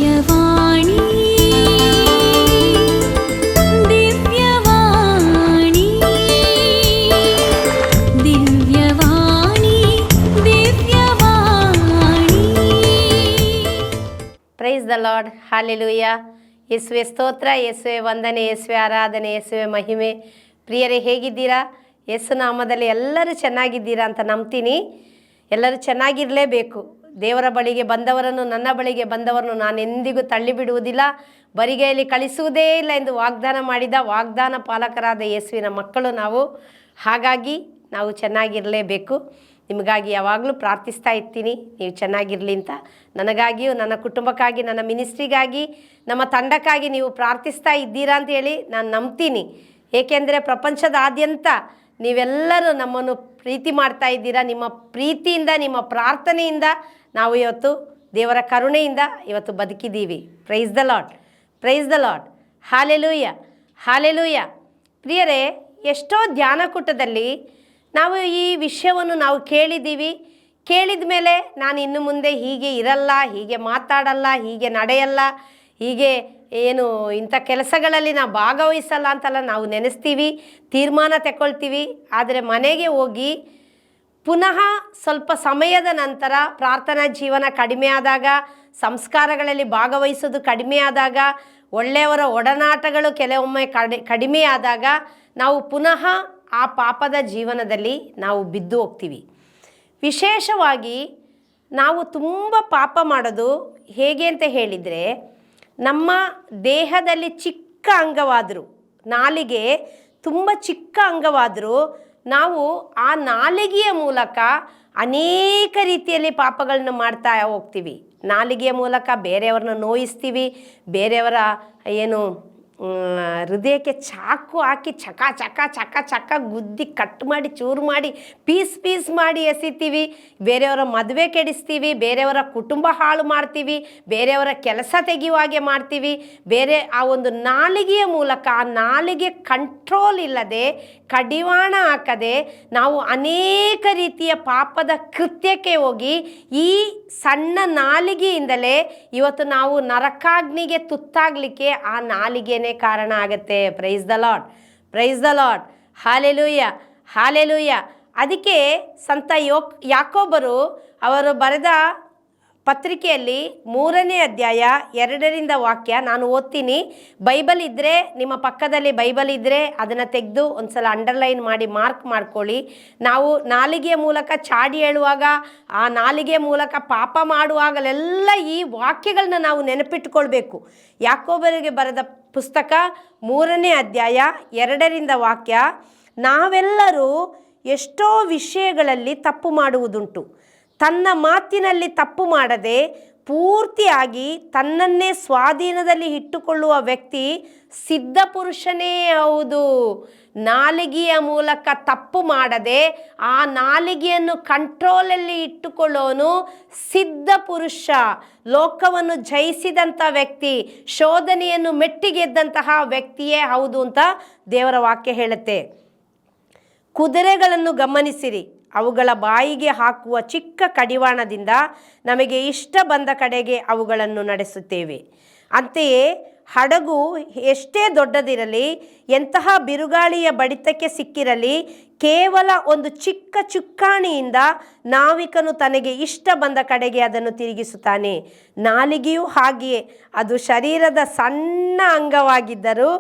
ದಿವ್ಯವಾಣಿ Divyavani Divyavani Divyavani. Praise the Lord, hallelujah. ಯೇಸುವೆ ಸ್ತೋತ್ರ, ಯೇಸುವೆ ವಂದನೆ, ಯೇಸುವೆ ಆರಾಧನೆ, ಯೇಸುವೆ ಮಹಿಮೆ. ಪ್ರಿಯರೇ, ಹೇಗಿದ್ದೀರಾ? ಯೇಸು ನಾಮದಲ್ಲಿ ಎಲ್ಲರೂ ಚೆನ್ನಾಗಿದ್ದೀರಾ ಅಂತ ನಂಬ್ತೀನಿ. ಎಲ್ಲರೂ ಚೆನ್ನಾಗಿರಲೇಬೇಕು. ದೇವರ ಬಳಿಗೆ ಬಂದವರನ್ನು, ನನ್ನ ಬಳಿಗೆ ಬಂದವರನ್ನು ನಾನು ಎಂದಿಗೂ ತಳ್ಳಿಬಿಡುವುದಿಲ್ಲ, ಬರಿಗೈಯಲ್ಲಿ ಕಳಿಸುವುದೇ ಇಲ್ಲ ಎಂದು ವಾಗ್ದಾನ ಮಾಡಿದ ವಾಗ್ದಾನ ಪಾಲಕರಾದ ಯೇಸುವಿನ ಮಕ್ಕಳು ನಾವು. ಹಾಗಾಗಿ ನಾವು ಚೆನ್ನಾಗಿರಲೇಬೇಕು. ನಿಮಗಾಗಿ ಯಾವಾಗಲೂ ಪ್ರಾರ್ಥಿಸ್ತಾ ಇರ್ತೀನಿ, ನೀವು ಚೆನ್ನಾಗಿರಲಿ ಅಂತ. ನನಗಾಗಿಯೂ, ನನ್ನ ಕುಟುಂಬಕ್ಕಾಗಿ, ನನ್ನ ಮಿನಿಸ್ಟ್ರಿಗಾಗಿ, ನಮ್ಮ ತಂಡಕ್ಕಾಗಿ ನೀವು ಪ್ರಾರ್ಥಿಸ್ತಾ ಇದ್ದೀರಾ ಅಂತೇಳಿ ನಾನು ನಂಬ್ತೀನಿ. ಏಕೆಂದರೆ ಪ್ರಪಂಚದಾದ್ಯಂತ ನೀವೆಲ್ಲರೂ ನಮ್ಮನ್ನು ಪ್ರೀತಿ ಮಾಡ್ತಾ ಇದ್ದೀರಾ. ನಿಮ್ಮ ಪ್ರೀತಿಯಿಂದ, ನಿಮ್ಮ ಪ್ರಾರ್ಥನೆಯಿಂದ ನಾವು ಇವತ್ತು ದೇವರ ಕರುಣೆಯಿಂದ ಇವತ್ತು ಬದುಕಿದ್ದೀವಿ. Praise the Lord, praise the Lord, hallelujah, hallelujah. ಪ್ರಿಯರೇ, ಎಷ್ಟೋ ಧ್ಯಾನಕೂಟದಲ್ಲಿ ನಾವು ಈ ವಿಷಯವನ್ನು ನಾವು ಕೇಳಿದ್ದೀವಿ. ಕೇಳಿದ ಮೇಲೆ ನಾನು ಇನ್ನು ಮುಂದೆ ಹೀಗೆ ಇರಲ್ಲ, ಹೀಗೆ ಮಾತಾಡಲ್ಲ, ಹೀಗೆ ನಡೆಯಲ್ಲ, ಹೀಗೆ ಏನು ಇಂಥ ಕೆಲಸಗಳಲ್ಲಿ ನಾವು ಭಾಗವಹಿಸಲ್ಲ ಅಂತೆಲ್ಲ ನಾವು ನೆನೆಸ್ತೀವಿ, ತೀರ್ಮಾನ ತಗೊಳ್ತೀವಿ. ಆದರೆ ಮನೆಗೆ ಹೋಗಿ ಪುನಃ ಸ್ವಲ್ಪ ಸಮಯದ ನಂತರ ಪ್ರಾರ್ಥನಾ ಜೀವನ ಕಡಿಮೆ ಆದಾಗ, ಸಂಸ್ಕಾರಗಳಲ್ಲಿ ಭಾಗವಹಿಸೋದು ಕಡಿಮೆ ಆದಾಗ, ಒಳ್ಳೆಯವರ ಒಡನಾಟಗಳು ಕೆಲವೊಮ್ಮೆ ಕಡಿಮೆ ಆದಾಗ ನಾವು ಪುನಃ ಆ ಪಾಪದ ಜೀವನದಲ್ಲಿ ನಾವು ಬಿದ್ದು ಹೋಗ್ತೀವಿ. ವಿಶೇಷವಾಗಿ ನಾವು ತುಂಬ ಪಾಪ ಮಾಡೋದು ಹೇಗೆ ಅಂತ ಹೇಳಿದರೆ, ನಮ್ಮ ದೇಹದಲ್ಲಿ ಚಿಕ್ಕ ಅಂಗವಾದರೂ, ನಾಲಿಗೆ ತುಂಬ ಚಿಕ್ಕ ಅಂಗವಾದರೂ ನಾವು ಆ ನಾಲಿಗೆಯ ಮೂಲಕ ಅನೇಕ ರೀತಿಯಲ್ಲಿ ಪಾಪಗಳನ್ನು ಮಾಡ್ತಾ ಹೋಗ್ತೀವಿ. ನಾಲಿಗೆಯ ಮೂಲಕ ಬೇರೆಯವ್ರನ್ನ ನೋಯಿಸ್ತೀವಿ, ಬೇರೆಯವರ ಏನು ಹೃದಯಕ್ಕೆ ಚಾಕು ಹಾಕಿ ಚಕ ಚಕ ಚಕ ಚಕ ಗುದ್ದಿ ಕಟ್ ಮಾಡಿ ಚೂರು ಮಾಡಿ ಪೀಸ್ ಪೀಸ್ ಮಾಡಿ ಎಸಿತೀವಿ. ಬೇರೆಯವರ ಮದುವೆ ಕೆಡಿಸ್ತೀವಿ, ಬೇರೆಯವರ ಕುಟುಂಬ ಹಾಳು ಮಾಡ್ತೀವಿ, ಬೇರೆಯವರ ಕೆಲಸ ತೆಗೆಯುವ ಹಾಗೆ ಮಾಡ್ತೀವಿ. ಬೇರೆ ಆ ಒಂದು ನಾಲಿಗೆಯ ಮೂಲಕ, ಆ ನಾಲಿಗೆ ಕಂಟ್ರೋಲ್ ಇಲ್ಲದೆ, ಕಡಿವಾಣ ಹಾಕದೆ ನಾವು ಅನೇಕ ರೀತಿಯ ಪಾಪದ ಕೃತ್ಯಕ್ಕೆ ಹೋಗಿ ಈ ಸಣ್ಣ ನಾಲಿಗೆಯಿಂದಲೇ ಇವತ್ತು ನಾವು ನರಕಾಗ್ನಿಗೆ ತುತ್ತಾಗಲಿಕ್ಕೆ ಆ ನಾಲಿಗೆನೇ ಕಾರಣ ಆಗುತ್ತೆ. Price the Lord, praise the Lord, hallelujah, hallelujah. ಅದಕ್ಕೆ ಸಂತ ಯಾಕೋಬರು ಅವರು ಬರೆದ ಪತ್ರಿಕೆಯಲ್ಲಿ 3ನೇ ಅಧ್ಯಾಯ 2ರಿಂದ ವಾಕ್ಯ ನಾನು ಓದ್ತೀನಿ. ಬೈಬಲ್ ಇದ್ದರೆ, ನಿಮ್ಮ ಪಕ್ಕದಲ್ಲಿ ಬೈಬಲ್ ಇದ್ದರೆ ಅದನ್ನು ತೆಗೆದು ಒಂದು ಸಲ ಅಂಡರ್ಲೈನ್ ಮಾಡಿ ಮಾರ್ಕ್ ಮಾಡ್ಕೊಳ್ಳಿ. ನಾವು ನಾಲಿಗೆಯ ಮೂಲಕ ಚಾಡಿ ಹೇಳುವಾಗ, ಆ ನಾಲಿಗೆಯ ಮೂಲಕ ಪಾಪ ಮಾಡುವಾಗಲೆಲ್ಲ ಈ ವಾಕ್ಯಗಳನ್ನ ನಾವು ನೆನಪಿಟ್ಕೊಳ್ಬೇಕು. ಯಾಕೋಬರಿಗೆ ಬರೆದ ಪುಸ್ತಕ 3ನೇ ಅಧ್ಯಾಯ 2ರಿಂದ ವಾಕ್ಯ, ನಾವೆಲ್ಲರೂ ಎಷ್ಟೋ ವಿಷಯಗಳಲ್ಲಿ ತಪ್ಪು ಮಾಡುವುದುಂಟು. ತನ್ನ ಮಾತಿನಲ್ಲಿ ತಪ್ಪು ಮಾಡದೆ ಪೂರ್ತಿಯಾಗಿ ತನ್ನನ್ನೇ ಸ್ವಾಧೀನದಲ್ಲಿ ಇಟ್ಟುಕೊಳ್ಳುವ ವ್ಯಕ್ತಿ ಸಿದ್ಧ ಪುರುಷನೇ ಹೌದು. ನಾಲಿಗೆಯ ಮೂಲಕ ತಪ್ಪು ಮಾಡದೆ ಆ ನಾಲಿಗೆಯನ್ನು ಕಂಟ್ರೋಲಲ್ಲಿ ಇಟ್ಟುಕೊಳ್ಳೋನು ಸಿದ್ಧ ಪುರುಷ, ಲೋಕವನ್ನು ಜಯಿಸಿದಂಥ ವ್ಯಕ್ತಿ, ಶೋಧನೆಯನ್ನು ಮೆಟ್ಟಿಗೆದ್ದಂತಹ ವ್ಯಕ್ತಿಯೇ ಹೌದು ಅಂತ ದೇವರ ವಾಕ್ಯ ಹೇಳುತ್ತೆ. ಕುದುರೆಗಳನ್ನು ಗಮನಿಸಿರಿ, ಅವುಗಳ ಬಾಯಿಗೆ ಹಾಕುವ ಚಿಕ್ಕ ಕಡಿವಾಣದಿಂದ ನಮಗೆ ಇಷ್ಟ ಬಂದ ಕಡೆಗೆ ಅವುಗಳನ್ನು ನಡೆಸುತ್ತೇವೆ. ಅಂತೆಯೇ ಹಡಗು ಎಷ್ಟೇ ದೊಡ್ಡದಿರಲಿ, ಎಂತಹ ಬಿರುಗಾಳಿಯ ಬಡಿತಕ್ಕೆ ಸಿಕ್ಕಿರಲಿ, ಕೇವಲ ಒಂದು ಚಿಕ್ಕ ಚುಕ್ಕಾಣಿಯಿಂದ ನಾವಿಕನು ತನಗೆ ಇಷ್ಟ ಬಂದ ಕಡೆಗೆ ಅದನ್ನು ತಿರುಗಿಸುತ್ತಾನೆ. ನಾಲಿಗೆಯೂ ಹಾಗೆಯೇ, ಅದು ಶರೀರದ ಸಣ್ಣ ಅಂಗವಾಗಿದ್ದರೂ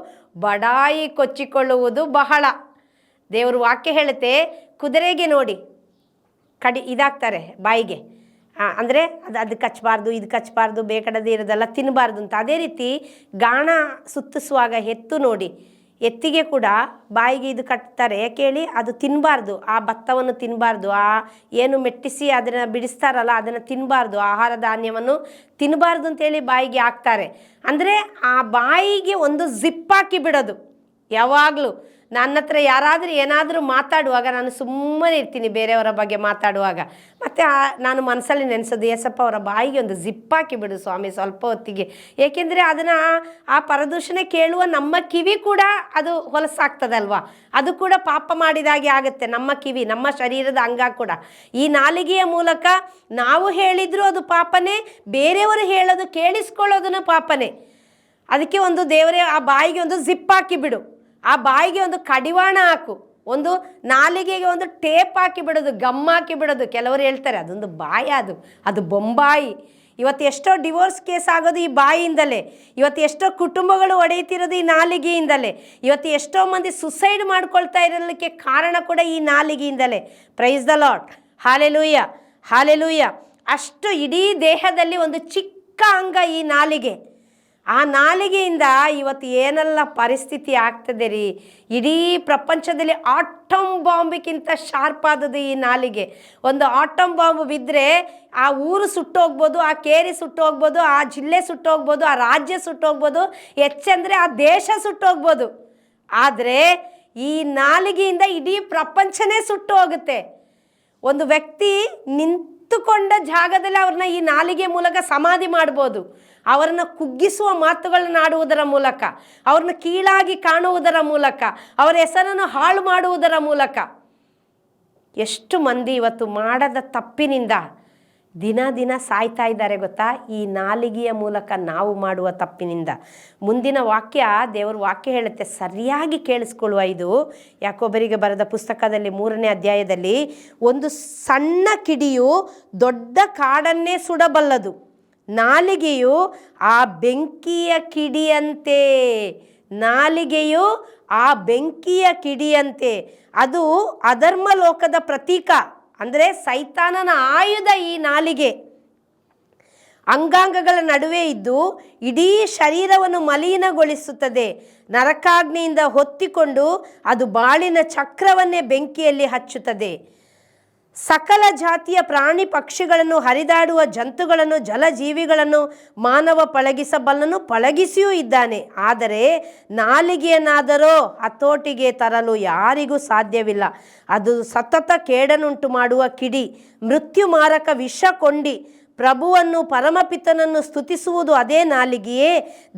ಬಡಾಯಿ ಕೊಚ್ಚಿಕೊಳ್ಳುವುದು ಬಹಳ. ದೇವರು ವಾಕ್ಯ ಹೇಳುತ್ತೆ, ಕುದುರೆಗೆ ನೋಡಿ ಇದಾಗ್ತಾರೆ ಬಾಯಿಗೆ, ಅಂದರೆ ಅದು ಕಚ್ಚಬಾರ್ದು, ಇದು ಕಚ್ಚಬಾರ್ದು, ಬೇಕಡದೇ ಇರೋದೆಲ್ಲ ತಿನ್ನಬಾರ್ದು ಅಂತ. ಅದೇ ರೀತಿ ಗಾಣ ಸುತ್ತಿಸುವಾಗ ಎತ್ತು ನೋಡಿ, ಎತ್ತಿಗೆ ಕೂಡ ಬಾಯಿಗೆ ಇದು ಕಟ್ತಾರೆ. ಕೇಳಿ, ಅದು ತಿನ್ನಬಾರ್ದು, ಆ ಭತ್ತವನ್ನು ತಿನ್ನಬಾರ್ದು, ಆ ಏನು ಮೆಟ್ಟಿಸಿ ಅದನ್ನು ಬಿಡಿಸ್ತಾರಲ್ಲ ಅದನ್ನು ತಿನ್ನಬಾರ್ದು, ಆಹಾರ ಧಾನ್ಯವನ್ನು ತಿನ್ನಬಾರ್ದು ಅಂತೇಳಿ ಬಾಯಿಗೆ ಹಾಕ್ತಾರೆ. ಅಂದರೆ ಆ ಬಾಯಿಗೆ ಒಂದು ಜಿಪ್ ಹಾಕಿ ಬಿಡೋದು. ಯಾವಾಗಲೂ ನನ್ನ ಹತ್ರ ಯಾರಾದರೂ ಏನಾದರೂ ಮಾತಾಡುವಾಗ ನಾನು ಸುಮ್ಮನೆ ಇರ್ತೀನಿ, ಬೇರೆಯವರ ಬಗ್ಗೆ ಮಾತಾಡುವಾಗ. ಮತ್ತು ಮತ್ತು ನಾನು ಮನಸ್ಸಲ್ಲಿ ನೆನೆಸೋದು, ಏಸಪ್ಪ ಅವರ ಬಾಯಿಗೆ ಒಂದು ಜಿಪ್ ಹಾಕಿ ಬಿಡು ಸ್ವಾಮಿ ಸ್ವಲ್ಪ ಹೊತ್ತಿಗೆ. ಏಕೆಂದರೆ ಅದನ್ನು ಆ ಪರದೂಷಣೆ ಕೇಳುವ ನಮ್ಮ ಕಿವಿ ಕೂಡ ಅದು ಹೊಲಸಾಗ್ತದಲ್ವ, ಅದು ಕೂಡ ಪಾಪ ಮಾಡಿದಾಗೆ ಆಗುತ್ತೆ. ನಮ್ಮ ಕಿವಿ, ನಮ್ಮ ಶರೀರದ ಅಂಗ ಕೂಡ. ಈ ನಾಲಿಗೆಯ ಮೂಲಕ ನಾವು ಹೇಳಿದರೂ ಅದು ಪಾಪನೇ, ಬೇರೆಯವರು ಹೇಳೋದು ಕೇಳಿಸ್ಕೊಳ್ಳೋದನ್ನು ಪಾಪನೇ. ಅದಕ್ಕೆ ಒಂದು ದೇವರೇ ಆ ಬಾಯಿಗೆ ಒಂದು ಜಿಪ್ ಹಾಕಿ ಬಿಡು, ಆ ಬಾಯಿಗೆ ಒಂದು ಕಡಿವಾಣ ಹಾಕು, ಒಂದು ನಾಲಿಗೆಗೆ ಒಂದು ಟೇಪ್ ಹಾಕಿ ಬಿಡೋದು, ಗಮ್ ಹಾಕಿ ಬಿಡೋದು. ಕೆಲವರು ಹೇಳ್ತಾರೆ ಅದೊಂದು ಬಾಯಿ, ಅದು ಬೊಂಬಾಯಿ. ಇವತ್ತು ಎಷ್ಟೋ ಡಿವೋರ್ಸ್ ಕೇಸ್ ಆಗೋದು ಈ ಬಾಯಿಯಿಂದಲೇ. ಇವತ್ತು ಎಷ್ಟೋ ಕುಟುಂಬಗಳು ಒಡೆಯುತ್ತಿರೋದು ಈ ನಾಲಿಗೆಯಿಂದಲೇ. ಇವತ್ತು ಎಷ್ಟೋ ಮಂದಿ ಸುಸೈಡ್ ಮಾಡ್ಕೊಳ್ತಾ ಇರಲಿಕ್ಕೆ ಕಾರಣ ಕೂಡ ಈ ನಾಲಿಗೆಯಿಂದಲೇ. Praise the Lord, hallelujah, hallelujah. ಅಷ್ಟು ಇಡೀ ದೇಹದಲ್ಲಿ ಒಂದು ಚಿಕ್ಕ ಅಂಗ ಈ ನಾಲಿಗೆ. ಆ ನಾಲಿಗೆಯಿಂದ ಇವತ್ತು ಏನೆಲ್ಲ ಪರಿಸ್ಥಿತಿ ಆಗ್ತದೆ ರೀ. ಇಡೀ ಪ್ರಪಂಚದಲ್ಲಿ ಆಟಮ್ ಬಾಂಬಿಗಿಂತ ಶಾರ್ಪ್ ಆದದ್ದು ಈ ನಾಲಿಗೆ. ಒಂದು ಆಟಮ್ ಬಾಂಬ್ ಬಿದ್ದರೆ ಆ ಊರು ಸುಟ್ಟೋಗ್ಬೋದು, ಆ ಕೇರಿ ಸುಟ್ಟೋಗ್ಬೋದು, ಆ ಜಿಲ್ಲೆ ಸುಟ್ಟೋಗ್ಬೋದು, ಆ ರಾಜ್ಯ ಸುಟ್ಟೋಗ್ಬೋದು, ಹೆಚ್ಚಂದರೆ ಆ ದೇಶ ಸುಟ್ಟೋಗ್ಬೋದು. ಆದರೆ ಈ ನಾಲಿಗೆಯಿಂದ ಇಡೀ ಪ್ರಪಂಚನೇ ಸುಟ್ಟು ಹೋಗುತ್ತೆ. ಒಂದು ವ್ಯಕ್ತಿ ನಿಂತುಕೊಂಡ ಜಾಗದಲ್ಲಿ ಅವ್ರನ್ನ ಈ ನಾಲಿಗೆ ಮೂಲಕ ಸಮಾಧಿ ಮಾಡ್ಬೋದು. ಅವರನ್ನು ಕುಗ್ಗಿಸುವ ಮಾತುಗಳನ್ನು ಆಡುವುದರ ಮೂಲಕ, ಅವ್ರನ್ನ ಕೀಳಾಗಿ ಕಾಣುವುದರ ಮೂಲಕ, ಅವರ ಹೆಸರನ್ನು ಹಾಳು ಮಾಡುವುದರ ಮೂಲಕ. ಎಷ್ಟು ಮಂದಿ ಇವತ್ತು ಮಾಡದ ತಪ್ಪಿನಿಂದ ದಿನ ದಿನ ಸಾಯ್ತಾ ಇದ್ದಾರೆ ಗೊತ್ತಾ? ಈ ನಾಲಿಗೆಯ ಮೂಲಕ ನಾವು ಮಾಡುವ ತಪ್ಪಿನಿಂದ. ಮುಂದಿನ ವಾಕ್ಯ, ದೇವರ ವಾಕ್ಯ ಹೇಳುತ್ತೆ, ಸರಿಯಾಗಿ ಕೇಳಿಸ್ಕೊಳ್ಳುವ. ಇದು ಯಾಕೋಬರಿಗೆ ಬರೆದ ಪುಸ್ತಕದಲ್ಲಿ 3ನೇ ಅಧ್ಯಾಯದಲ್ಲಿ, ಒಂದು ಸಣ್ಣ ಕಿಡಿಯು ದೊಡ್ಡ ಕಾಡನ್ನೇ ಸುಡಬಲ್ಲದು, ನಾಲಿಗೆಯು ಆ ಬೆಂಕಿಯ ಕಿಡಿಯಂತೆ. ನಾಲಿಗೆಯು ಆ ಬೆಂಕಿಯ ಕಿಡಿಯಂತೆ. ಅದು ಅಧರ್ಮ ಲೋಕದ ಪ್ರತೀಕ, ಅಂದರೆ ಸೈತಾನನ ಆಯುಧ ಈ ನಾಲಿಗೆ. ಅಂಗಾಂಗಗಳ ನಡುವೆ ಇದ್ದು ಇಡೀ ಶರೀರವನ್ನು ಮಲಿನಗೊಳಿಸುತ್ತದೆ. ನರಕಾಗ್ನಿಯಿಂದ ಹೊತ್ತಿಕೊಂಡು ಅದು ಬಾಳಿನ ಚಕ್ರವನ್ನೇ ಬೆಂಕಿಯಲ್ಲಿ ಹಚ್ಚುತ್ತದೆ. ಸಕಲ ಜಾತಿಯ ಪ್ರಾಣಿ ಪಕ್ಷಿಗಳನ್ನು, ಹರಿದಾಡುವ ಜಂತುಗಳನ್ನು, ಜಲಜೀವಿಗಳನ್ನು ಮಾನವ ಪಳಗಿಸಬಲ್ಲನು, ಪಳಗಿಸಿಯೂ ಇದ್ದಾನೆ. ಆದರೆ ನಾಲಿಗೆಯನ್ನಾದರೋ ಹತೋಟಿಗೆ ತರಲು ಯಾರಿಗೂ ಸಾಧ್ಯವಿಲ್ಲ. ಅದು ಸತತ ಕೇಡನ್ನುಂಟು ಮಾಡುವ ಕಿಡಿ, ಮೃತ್ಯು ಮಾರಕ ವಿಷ ಕೊಂಡಿ. ಪ್ರಭುವನ್ನು ಪರಮಪಿತನನ್ನು ಸ್ತುತಿಸುವುದು ಅದೇ ನಾಲಿಗೆಯೇ.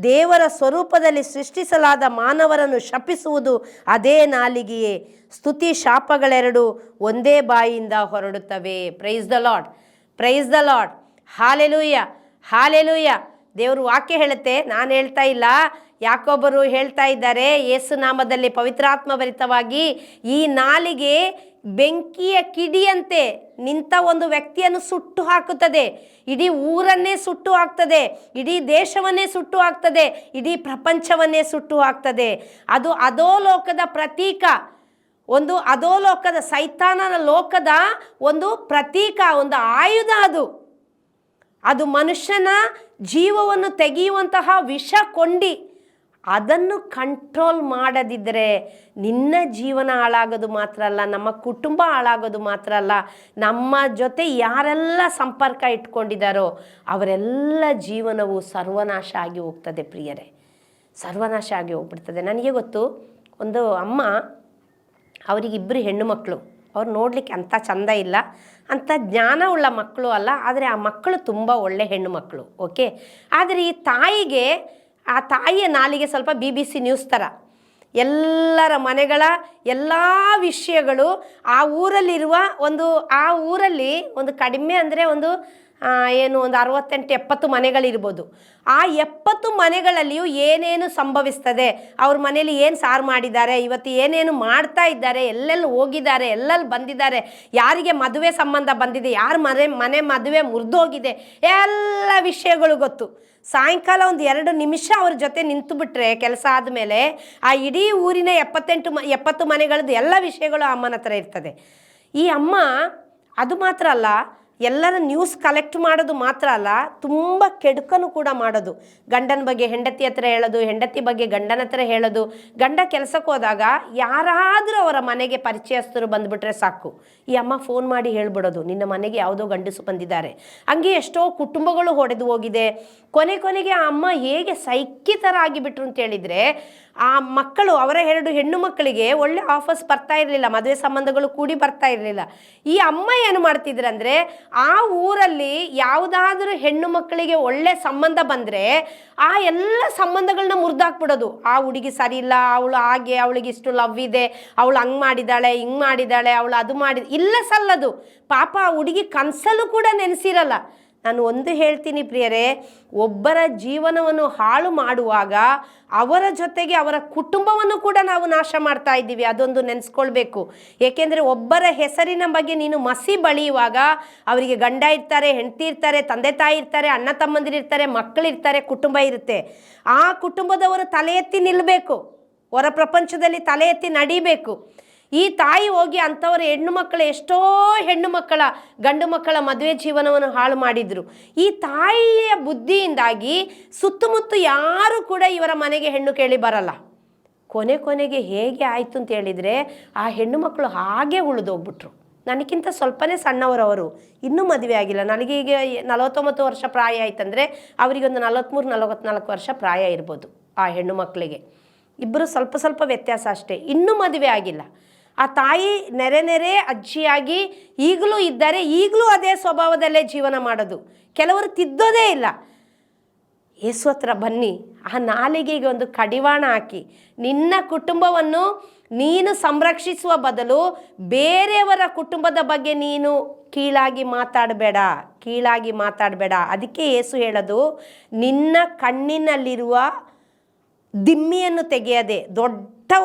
ದೇವರ ಸ್ವರೂಪದಲ್ಲಿ ಸೃಷ್ಟಿಸಲಾದ ಮಾನವರನ್ನು ಶಪಿಸುವುದು ಅದೇ ನಾಲಿಗೆಯೇ. ಸ್ತುತಿ ಶಾಪಗಳೆರಡು ಒಂದೇ ಬಾಯಿಯಿಂದ ಹೊರಡುತ್ತವೆ. Praise the Lord, praise the Lord, hallelujah, hallelujah. ದೇವರು ವಾಕ್ಯ ಹೇಳುತ್ತೆ, ನಾನು ಹೇಳ್ತಾ ಇಲ್ಲ, ಯಾಕೊಬ್ಬರು ಹೇಳ್ತಾ ಇದ್ದಾರೆ ಯೇಸು ನಾಮದಲ್ಲಿ ಪವಿತ್ರಾತ್ಮ ಭರಿತವಾಗಿ. ಈ ನಾಲಿಗೆ ಬೆಂಕಿಯ ಕಿಡಿಯಂತೆ ನಿಂತ ಒಂದು ವ್ಯಕ್ತಿಯನ್ನು ಸುಟ್ಟು ಹಾಕುತ್ತದೆ. ಇಡೀ ಊರನ್ನೇ ಸುಟ್ಟು ಹಾಕ್ತದೆ, ಇಡೀ ದೇಶವನ್ನೇ ಸುಟ್ಟು ಹಾಕ್ತದೆ, ಇಡೀ ಪ್ರಪಂಚವನ್ನೇ ಸುಟ್ಟು ಹಾಕ್ತದೆ. ಅದು ಅಧೋಲೋಕದ ಪ್ರತೀಕ, ಒಂದು ಅಧೋಲೋಕದ ಸೈತಾನನ ಲೋಕದ ಒಂದು ಪ್ರತೀಕ, ಒಂದು ಆಯುಧ. ಅದು ಮನುಷ್ಯನ ಜೀವವನ್ನು ತೆಗೆಯುವಂತಹ ವಿಷ ಕೊಂಡಿ. ಅದನ್ನು ಕಂಟ್ರೋಲ್ ಮಾಡದಿದ್ದರೆ ನಿನ್ನ ಜೀವನ ಹಾಳಾಗೋದು ಮಾತ್ರ ಅಲ್ಲ, ನಮ್ಮ ಕುಟುಂಬ ಹಾಳಾಗೋದು ಮಾತ್ರ ಅಲ್ಲ, ನಮ್ಮ ಜೊತೆ ಯಾರೆಲ್ಲ ಸಂಪರ್ಕ ಇಟ್ಕೊಂಡಿದ್ದಾರೋ ಅವರೆಲ್ಲ ಜೀವನವು ಸರ್ವನಾಶ ಆಗಿ ಹೋಗ್ತದೆ ಪ್ರಿಯರೇ, ಸರ್ವನಾಶ ಆಗಿ ಹೋಗ್ಬಿಡ್ತದೆ. ನನಗೆ ಗೊತ್ತು, ಒಂದು ಅಮ್ಮ, ಅವರಿಗಿಬ್ಬರು ಹೆಣ್ಣು ಮಕ್ಕಳು. ಅವ್ರು ನೋಡಲಿಕ್ಕೆ ಅಂಥ ಚಂದ ಇಲ್ಲ, ಅಂಥ ಜ್ಞಾನ ಉಳ್ಳ ಮಕ್ಕಳು ಅಲ್ಲ, ಆದರೆ ಆ ಮಕ್ಕಳು ತುಂಬ ಒಳ್ಳೆ ಹೆಣ್ಣು ಮಕ್ಕಳು. ಓಕೆ. ಆದರೆ ಈ ತಾಯಿಗೆ, ಆ ತಾಯಿಯ ನಾಲಿಗೆ ಸ್ವಲ್ಪ BBC ನ್ಯೂಸ್ ಥರ. ಎಲ್ಲರ ಮನೆಗಳ ಎಲ್ಲ ವಿಷಯಗಳು ಆ ಊರಲ್ಲಿರುವ ಆ ಊರಲ್ಲಿ ಒಂದು ಕಡಿಮೆ ಅಂದರೆ ಒಂದು 68-70 ಮನೆಗಳಿರ್ಬೋದು. ಆ 70 ಮನೆಗಳಲ್ಲಿಯೂ ಏನೇನು ಸಂಭವಿಸ್ತದೆ, ಅವ್ರ ಮನೇಲಿ ಏನು ಸಾರು ಮಾಡಿದ್ದಾರೆ, ಇವತ್ತು ಏನೇನು ಮಾಡ್ತಾ ಇದ್ದಾರೆ, ಎಲ್ಲೆಲ್ಲಿ ಹೋಗಿದ್ದಾರೆ, ಎಲ್ಲೆಲ್ಲಿ ಬಂದಿದ್ದಾರೆ, ಯಾರಿಗೆ ಮದುವೆ ಸಂಬಂಧ ಬಂದಿದೆ, ಯಾರ ಮನೆ ಮದುವೆ ಮುರಿದೋಗಿದೆ, ಎಲ್ಲ ವಿಷಯಗಳು ಗೊತ್ತು. ಸಾಯಂಕಾಲ 1-2 ನಿಮಿಷ ಅವ್ರ ಜೊತೆ ನಿಂತು ಬಿಟ್ರೆ ಕೆಲಸ ಆದಮೇಲೆ ಆ ಇಡೀ ಊರಿನ 70 ಮನೆಗಳದ್ದು ಎಲ್ಲ ವಿಷಯಗಳು ಅಮ್ಮನ ಹತ್ರ ಇರ್ತದೆ. ಈ ಅಮ್ಮ ಅದು ಮಾತ್ರ ಅಲ್ಲ, ಎಲ್ಲರ ನ್ಯೂಸ್ ಕಲೆಕ್ಟ್ ಮಾಡೋದು ಮಾತ್ರ ಅಲ್ಲ, ತುಂಬ ಕೆಡುಕನು ಕೂಡ ಮಾಡೋದು. ಗಂಡನ ಬಗ್ಗೆ ಹೆಂಡತಿ ಹತ್ರ ಹೇಳೋದು, ಹೆಂಡತಿ ಬಗ್ಗೆ ಗಂಡನ ಹತ್ರ ಹೇಳೋದು. ಗಂಡ ಕೆಲಸಕ್ಕೆ ಹೋದಾಗ ಯಾರಾದರೂ ಅವರ ಮನೆಗೆ ಪರಿಚಯಸ್ಥರು ಬಂದುಬಿಟ್ರೆ ಸಾಕು, ಈ ಅಮ್ಮ ಫೋನ್ ಮಾಡಿ ಹೇಳ್ಬಿಡೋದು, ನಿನ್ನ ಮನೆಗೆ ಯಾವುದೋ ಗಂಡಸು ಬಂದಿದ್ದಾರೆ. ಹಂಗೆ ಎಷ್ಟೋ ಕುಟುಂಬಗಳು ಹೊಡೆದು ಹೋಗಿದೆ. ಕೊನೆಗೆ ಆ ಅಮ್ಮ ಹೇಗೆ ಸೈಕಿ ಥರ ಆಗಿಬಿಟ್ರು ಅಂತ ಹೇಳಿದರೆ, ಆ ಮಕ್ಕಳು, ಅವರ 2 ಹೆಣ್ಣು ಮಕ್ಕಳಿಗೆ ಒಳ್ಳೆ ಆಫರ್ಸ್ ಬರ್ತಾ ಇರಲಿಲ್ಲ, ಮದುವೆ ಸಂಬಂಧಗಳು ಕೂಡಿ ಬರ್ತಾ ಇರಲಿಲ್ಲ. ಈ ಅಮ್ಮ ಏನು ಮಾಡ್ತಿದ್ರಂದರೆ, ಆ ಊರಲ್ಲಿ ಯಾವುದಾದ್ರೂ ಹೆಣ್ಣು ಮಕ್ಕಳಿಗೆ ಒಳ್ಳೆ ಸಂಬಂಧ ಬಂದರೆ ಆ ಎಲ್ಲ ಸಂಬಂಧಗಳನ್ನ ಮುರಿದಾಕ್ಬಿಡೋದು. ಆ ಹುಡುಗಿ ಸರಿ ಇಲ್ಲ, ಅವಳು ಹಾಗೆ, ಅವಳಿಗೆ ಇಷ್ಟು ಲವ್ ಇದೆ, ಅವಳು ಹಂಗೆ ಮಾಡಿದ್ದಾಳೆ, ಹಿಂಗೆ ಮಾಡಿದ್ದಾಳೆ, ಅವಳು ಅದು ಇಲ್ಲ ಸಲ್ಲದು. ಪಾಪ ಆ ಹುಡುಗಿ ಕನಸಲ್ಲೂ ಕೂಡ ನೆನೆಸಿರಲ್ಲ. ನಾನು ಒಂದು ಹೇಳ್ತೀನಿ ಪ್ರಿಯರೇ, ಒಬ್ಬರ ಜೀವನವನ್ನು ಹಾಳು ಮಾಡುವಾಗ ಅವರ ಜೊತೆಗೆ ಅವರ ಕುಟುಂಬವನ್ನು ಕೂಡ ನಾವು ನಾಶ ಮಾಡ್ತಾ ಇದ್ದೀವಿ. ಅದೊಂದು ನೆನೆಸ್ಕೊಳ್ಬೇಕು. ಏಕೆಂದರೆ ಒಬ್ಬರ ಹೆಸರಿನ ಬಗ್ಗೆ ನೀನು ಮಸಿ ಬಳಿಯುವಾಗ ಅವರಿಗೆ ಗಂಡ ಇರ್ತಾರೆ, ಹೆಂಡತಿ ಇರ್ತಾರೆ, ತಂದೆ ತಾಯಿ ಇರ್ತಾರೆ, ಅಣ್ಣ ತಮ್ಮಂದಿರಿರ್ತಾರೆ, ಮಕ್ಕಳಿರ್ತಾರೆ, ಕುಟುಂಬ ಇರುತ್ತೆ. ಆ ಕುಟುಂಬದವರು ತಲೆ ಎತ್ತಿ ನಿಲ್ಲಬೇಕು, ಹೊರ ಪ್ರಪಂಚದಲ್ಲಿ ತಲೆ ಎತ್ತಿ ನಡಿಬೇಕು. ಈ ತಾಯಿ ಹೋಗಿ ಅಂಥವ್ರ ಹೆಣ್ಣು ಮಕ್ಕಳ, ಎಷ್ಟೋ ಹೆಣ್ಣು ಮಕ್ಕಳ, ಗಂಡು ಮಕ್ಕಳ ಮದುವೆ ಜೀವನವನ್ನು ಹಾಳು ಮಾಡಿದರು. ಈ ತಾಯಿಯ ಬುದ್ಧಿಯಿಂದಾಗಿ ಸುತ್ತಮುತ್ತ ಯಾರು ಕೂಡ ಇವರ ಮನೆಗೆ ಹೆಣ್ಣು ಕೇಳಿ ಬರಲ್ಲ. ಕೊನೆಗೆ ಹೇಗೆ ಆಯಿತು ಅಂತ ಹೇಳಿದರೆ, ಆ ಹೆಣ್ಣು ಮಕ್ಕಳು ಹಾಗೆ ಉಳಿದೋಗ್ಬಿಟ್ರು. ನನಗಿಂತ ಸ್ವಲ್ಪನೇ ಸಣ್ಣವರವರು, ಇನ್ನೂ ಮದುವೆ ಆಗಿಲ್ಲ. ನನಗೀಗ 49 ವರ್ಷ ಪ್ರಾಯ ಆಯ್ತಂದರೆ ಅವರಿಗೊಂದು 43-44 ವರ್ಷ ಪ್ರಾಯ ಇರ್ಬೋದು. ಆ ಹೆಣ್ಣು ಮಕ್ಕಳಿಗೆ ಇಬ್ಬರು ಸ್ವಲ್ಪ ವ್ಯತ್ಯಾಸ ಅಷ್ಟೇ, ಇನ್ನೂ ಮದುವೆ ಆಗಿಲ್ಲ. ಆ ತಾಯಿ ನೆರೆ ಅಜ್ಜಿಯಾಗಿ ಈಗಲೂ ಇದ್ದಾರೆ, ಈಗಲೂ ಅದೇ ಸ್ವಭಾವದಲ್ಲೇ ಜೀವನ ಮಾಡೋದು. ಕೆಲವರು ತಿದ್ದೋದೇ ಇಲ್ಲ. ಯೇಸು ಹತ್ರ ಬನ್ನಿ, ಆ ನಾಲಿಗೆಗೆ ಒಂದು ಕಡಿವಾಣ ಹಾಕಿ ನಿನ್ನ ಕುಟುಂಬವನ್ನು ನೀನು ಸಂರಕ್ಷಿಸುವ ಬದಲು ಬೇರೆಯವರ ಕುಟುಂಬದ ಬಗ್ಗೆ ನೀನು ಕೀಳಾಗಿ ಮಾತಾಡಬೇಡ. ಅದಕ್ಕೆ ಯೇಸು ಹೇಳೋದು, ನಿನ್ನ ಕಣ್ಣಿನಲ್ಲಿರುವ ದಿಮ್ಮಿಯನ್ನು ತೆಗೆಯದೆ,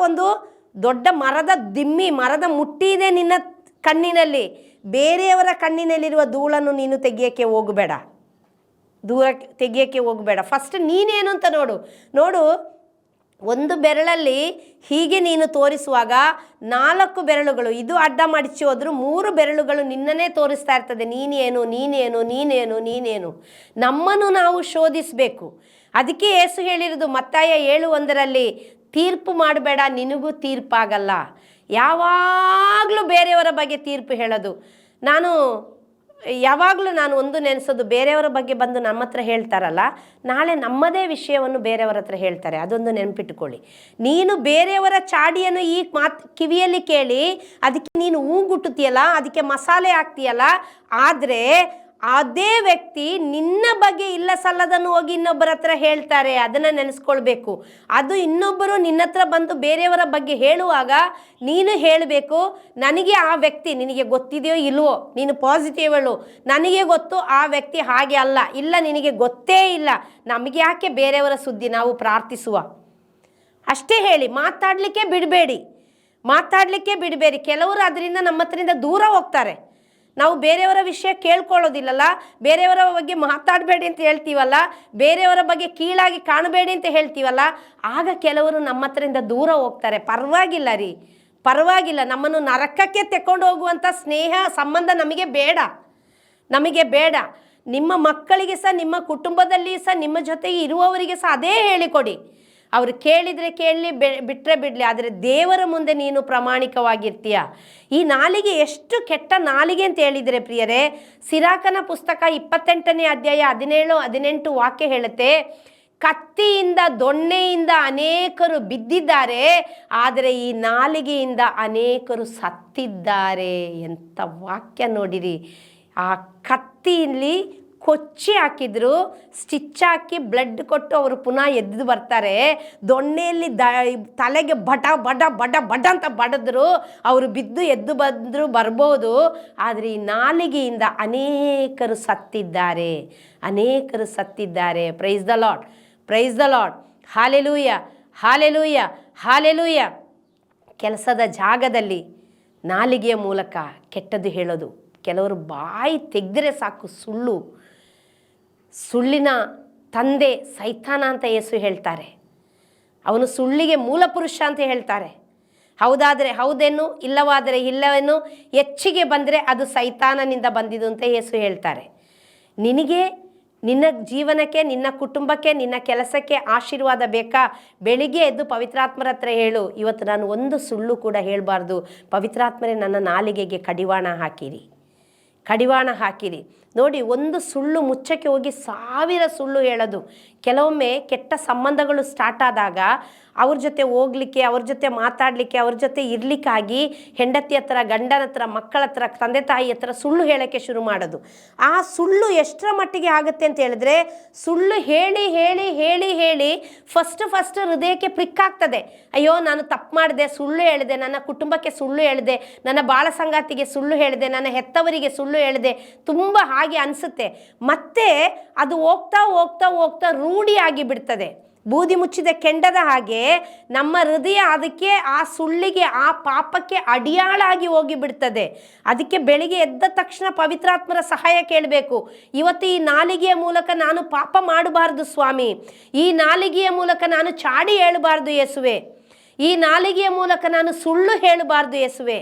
ದೊಡ್ಡ ಮರದ ದಿಮ್ಮಿ, ಮರದ ಮುಟ್ಟಿ ಇದೆ ನಿನ್ನ ಕಣ್ಣಿನಲ್ಲಿ, ಬೇರೆಯವರ ಕಣ್ಣಿನಲ್ಲಿರುವ ಧೂಳನ್ನು ನೀನು ತೆಗಿಯೋಕ್ಕೆ ಹೋಗಬೇಡ. ಫಸ್ಟ್ ನೀನೇನು ಅಂತ ನೋಡು. ಒಂದು ಬೆರಳಲ್ಲಿ ಹೀಗೆ ನೀನು ತೋರಿಸುವಾಗ 4 ಬೆರಳುಗಳು ಇದು ಅಡ್ಡ ಮಡಿಚಿ ಹೋದ್ರು 3 ಬೆರಳುಗಳು ನಿನ್ನನ್ನೇ ತೋರಿಸ್ತಾ ಇರ್ತದೆ. ನೀನೇನು. ನಮ್ಮನ್ನು ನಾವು ಶೋಧಿಸಬೇಕು. ಅದಕ್ಕೆ ಯೇಸು ಹೇಳಿರೋದು ಮತ್ತಾಯ 7:1 ತೀರ್ಪು ಮಾಡಬೇಡ, ನಿನಗೂ ತೀರ್ಪಾಗಲ್ಲ. ಯಾವಾಗಲೂ ಬೇರೆಯವರ ಬಗ್ಗೆ ತೀರ್ಪು ಹೇಳೋದು. ಯಾವಾಗಲೂ ನಾನು ಒಂದು ನೆನೆಸೋದು, ಬೇರೆಯವರ ಬಗ್ಗೆ ಬಂದು ನಮ್ಮ ಹತ್ರ ಹೇಳ್ತಾರಲ್ಲ, ನಾಳೆ ನಮ್ಮದೇ ವಿಷಯವನ್ನು ಬೇರೆಯವರ ಹತ್ರ ಹೇಳ್ತಾರೆ. ಅದೊಂದು ನೆನಪಿಟ್ಟುಕೊಳ್ಳಿ. ನೀನು ಬೇರೆಯವರ ಚಾಡಿಯನ್ನು ಈ ಕಿವಿಯಲ್ಲಿ ಕೇಳಿ ಅದಕ್ಕೆ ನೀನು ಹೂಗುಟ್ಟುತ್ತೀಯಲ್ಲ, ಅದಕ್ಕೆ ಮಸಾಲೆ ಹಾಕ್ತೀಯಲ್ಲ, ಆದರೆ ಅದೇ ವ್ಯಕ್ತಿ ನಿನ್ನ ಬಗ್ಗೆ ಇಲ್ಲ ಸಲ್ಲದನ್ನು ಹೋಗಿ ಇನ್ನೊಬ್ಬರ ಹತ್ರ ಹೇಳ್ತಾರೆ. ಅದನ್ನು ನೆನೆಸ್ಕೊಳ್ಬೇಕು. ಅದು ಇನ್ನೊಬ್ಬರು ನಿನ್ನ ಹತ್ರ ಬಂದು ಬೇರೆಯವರ ಬಗ್ಗೆ ಹೇಳುವಾಗ ನೀನು ಹೇಳಬೇಕು, ನನಗೆ ಆ ವ್ಯಕ್ತಿ, ನಿನಗೆ ಗೊತ್ತಿದೆಯೋ ಇಲ್ವೋ, ನೀನು ಪಾಸಿಟಿವ್ ಹೇಳು, ನನಗೆ ಗೊತ್ತು ಆ ವ್ಯಕ್ತಿ ಹಾಗೆ ಅಲ್ಲ, ಇಲ್ಲ ನಿನಗೆ ಗೊತ್ತೇ ಇಲ್ಲ, ನಮಗೆ ಯಾಕೆ ಬೇರೆಯವರ ಸುದ್ದಿ, ನಾವು ಪ್ರಾರ್ಥಿಸುವ ಅಷ್ಟೇ ಹೇಳಿ. ಮಾತಾಡಲಿಕ್ಕೆ ಬಿಡಬೇಡಿ. ಕೆಲವರು ಅದರಿಂದ ನಮ್ಮ ಹತ್ರದಿಂದ ದೂರ ಹೋಗ್ತಾರೆ. ನಾವು ಬೇರೆಯವರ ವಿಷಯ ಕೇಳ್ಕೊಳ್ಳೋದಿಲ್ಲಲ್ಲ, ಬೇರೆಯವರ ಬಗ್ಗೆ ಮಾತಾಡಬೇಡಿ ಅಂತ ಹೇಳ್ತೀವಲ್ಲ, ಬೇರೆಯವರ ಬಗ್ಗೆ ಕೀಳಾಗಿ ಕಾಣಬೇಡಿ ಅಂತ ಹೇಳ್ತೀವಲ್ಲ, ಆಗ ಕೆಲವರು ನಮ್ಮ ಹತ್ರದಿಂದ ದೂರ ಹೋಗ್ತಾರೆ. ಪರವಾಗಿಲ್ಲ. ನಮ್ಮನ್ನು ನರಕಕ್ಕೆ ತೆಕ್ಕೊಂಡು ಹೋಗುವಂಥ ಸ್ನೇಹ ಸಂಬಂಧ ನಮಗೆ ಬೇಡ. ನಿಮ್ಮ ಮಕ್ಕಳಿಗೆ ಸಹ, ನಿಮ್ಮ ಕುಟುಂಬದಲ್ಲಿ ಸಹ, ನಿಮ್ಮ ಜೊತೆಗೆ ಇರುವವರಿಗೆ ಸಹ ಅದೇ ಹೇಳಿಕೊಡಿ. ಅವರು ಕೇಳಿದರೆ ಕೇಳಲಿ, ಬಿಟ್ಟರೆ ಬಿಡಲಿ, ಆದರೆ ದೇವರ ಮುಂದೆ ನೀನು ಪ್ರಾಮಾಣಿಕವಾಗಿರ್ತೀಯ. ಈ ನಾಲಿಗೆ ಎಷ್ಟು ಕೆಟ್ಟ ನಾಲಿಗೆ ಅಂತ ಹೇಳಿದರೆ ಪ್ರಿಯರೇ, ಸಿರಾಕನ ಪುಸ್ತಕ 28ನೇ ಅಧ್ಯಾಯ 17-18 ವಾಕ್ಯ ಹೇಳುತ್ತೆ, ಕತ್ತಿಯಿಂದ ದೊಣ್ಣೆಯಿಂದ ಅನೇಕರು ಬಿದ್ದಿದ್ದಾರೆ, ಆದರೆ ಈ ನಾಲಿಗೆಯಿಂದ ಅನೇಕರು ಸತ್ತಿದ್ದಾರೆ. ಎಂಥ ವಾಕ್ಯ ನೋಡಿರಿ. ಆ ಕತ್ತಿಯಲ್ಲಿ ಕೊಚ್ಚಿ ಹಾಕಿದ್ರು, ಸ್ಟಿಚ್ ಹಾಕಿ ಬ್ಲಡ್ ಕೊಟ್ಟು ಅವರು ಪುನಃ ಎದ್ದು ಬರ್ತಾರೆ. ದೊಣ್ಣೆಯಲ್ಲಿ ತಲೆಗೆ ಬಡ ಅಂತ ಬಡಿದ್ರು, ಅವರು ಬಿದ್ದು ಎದ್ದು ಬರ್ಬೋದು. ಆದರೆ ಈ ನಾಲಿಗೆಯಿಂದ ಅನೇಕರು ಸತ್ತಿದ್ದಾರೆ. Praise the Lord. ಹಾಲೆಲೂಯ. ಕೆಲಸದ ಜಾಗದಲ್ಲಿ ನಾಲಿಗೆಯ ಮೂಲಕ ಕೆಟ್ಟದ್ದು ಹೇಳೋದು. ಕೆಲವರು ಬಾಯಿ ತೆಗೆದರೆ ಸಾಕು ಸುಳ್ಳಿನ ತಂದೆ ಸೈತಾನ ಅಂತ ಯೇಸು ಹೇಳ್ತಾರೆ. ಅವನು ಸುಳ್ಳಿಗೆ ಮೂಲ ಪುರುಷ ಅಂತ ಹೇಳ್ತಾರೆ. ಹೌದಾದರೆ ಹೌದೇನು, ಇಲ್ಲವಾದರೆ ಇಲ್ಲವೇನು, ಹೆಚ್ಚಿಗೆ ಬಂದರೆ ಅದು ಸೈತಾನನಿಂದ ಬಂದಿದ್ದು ಅಂತ ಯೇಸು ಹೇಳ್ತಾರೆ. ನಿನಗೆ, ನಿನ್ನ ಜೀವನಕ್ಕೆ, ನಿನ್ನ ಕುಟುಂಬಕ್ಕೆ, ನಿನ್ನ ಕೆಲಸಕ್ಕೆ ಆಶೀರ್ವಾದ ಬೇಕಾ? ಬೆಳಿಗ್ಗೆ ಎದ್ದು ಪವಿತ್ರಾತ್ಮರ ಹತ್ರ ಹೇಳು, ಇವತ್ತು ನಾನು ಒಂದು ಸುಳ್ಳು ಕೂಡ ಹೇಳಬಾರ್ದು. ಪವಿತ್ರಾತ್ಮರೇ ನನ್ನ ನಾಲಿಗೆಗೆ ಕಡಿವಾಣ ಹಾಕಿರಿ. ನೋಡಿ, ಒಂದು ಸುಳ್ಳು ಮುಚ್ಚಕ್ಕೆ ಹೋಗಿ 1000 ಸುಳ್ಳು ಹೇಳೋದು. ಕೆಲವೊಮ್ಮೆ ಕೆಟ್ಟ ಸಂಬಂಧಗಳು ಸ್ಟಾರ್ಟ್ ಆದಾಗ ಅವ್ರ ಜೊತೆ ಹೋಗ್ಲಿಕ್ಕೆ, ಅವ್ರ ಜೊತೆ ಮಾತಾಡಲಿಕ್ಕೆ, ಅವ್ರ ಜೊತೆ ಇರಲಿಕ್ಕಾಗಿ ಹೆಂಡತಿ ಹತ್ರ, ಗಂಡನ ಹತ್ರ, ಮಕ್ಕಳ ಹತ್ರ, ತಂದೆ ತಾಯಿ ಹತ್ರ ಸುಳ್ಳು ಹೇಳೋಕ್ಕೆ ಶುರು ಮಾಡೋದು. ಆ ಸುಳ್ಳು ಎಷ್ಟರ ಮಟ್ಟಿಗೆ ಆಗುತ್ತೆ ಅಂತ ಹೇಳಿದ್ರೆ, ಸುಳ್ಳು ಹೇಳಿ ಹೇಳಿ ಹೇಳಿ ಹೇಳಿ ಫಸ್ಟ್ ಹೃದಯಕ್ಕೆ ಪ್ರಿಕ್ಕಾಗ್ತದೆ. ಅಯ್ಯೋ, ನಾನು ತಪ್ಪು ಮಾಡಿದೆ, ಸುಳ್ಳು ಹೇಳಿದೆ, ನನ್ನ ಕುಟುಂಬಕ್ಕೆ ಸುಳ್ಳು ಹೇಳಿದೆ, ನನ್ನ ಬಾಳ ಸಂಗಾತಿಗೆ ಸುಳ್ಳು ಹೇಳಿದೆ, ನನ್ನ ಹೆತ್ತವರಿಗೆ ಸುಳ್ಳು ಹೇಳಿದೆ, ತುಂಬ ಹಾಗೆ ಅನಿಸುತ್ತೆ. ಮತ್ತೆ ಅದು ಹೋಗ್ತಾ ಹೋಗ್ತಾ ಹೋಗ್ತಾ ರೂಢಿಯಾಗಿ ಬಿಡ್ತದೆ. ಬೂದಿ ಮುಚ್ಚಿದ ಕೆಂಡದ ಹಾಗೆ ನಮ್ಮ ಹೃದಯ ಅದಕ್ಕೆ, ಆ ಸುಳ್ಳಿಗೆ, ಆ ಪಾಪಕ್ಕೆ ಅಡಿಯಾಳಾಗಿ ಹೋಗಿ ಬಿಡ್ತದೆ. ಅದಕ್ಕೆ ಬೆಳಿಗ್ಗೆ ಎದ್ದ ತಕ್ಷಣ ಪವಿತ್ರಾತ್ಮರ ಸಹಾಯ ಕೇಳಬೇಕು. ಇವತ್ತು ಈ ನಾಲಿಗೆಯ ಮೂಲಕ ನಾನು ಪಾಪ ಮಾಡಬಾರ್ದು ಸ್ವಾಮಿ, ಈ ನಾಲಿಗೆಯ ಮೂಲಕ ನಾನು ಚಾಡಿ ಹೇಳಬಾರ್ದು ಯೇಸುವೆ, ಈ ನಾಲಿಗೆಯ ಮೂಲಕ ನಾನು ಸುಳ್ಳು ಹೇಳಬಾರ್ದು ಯೇಸುವೆ.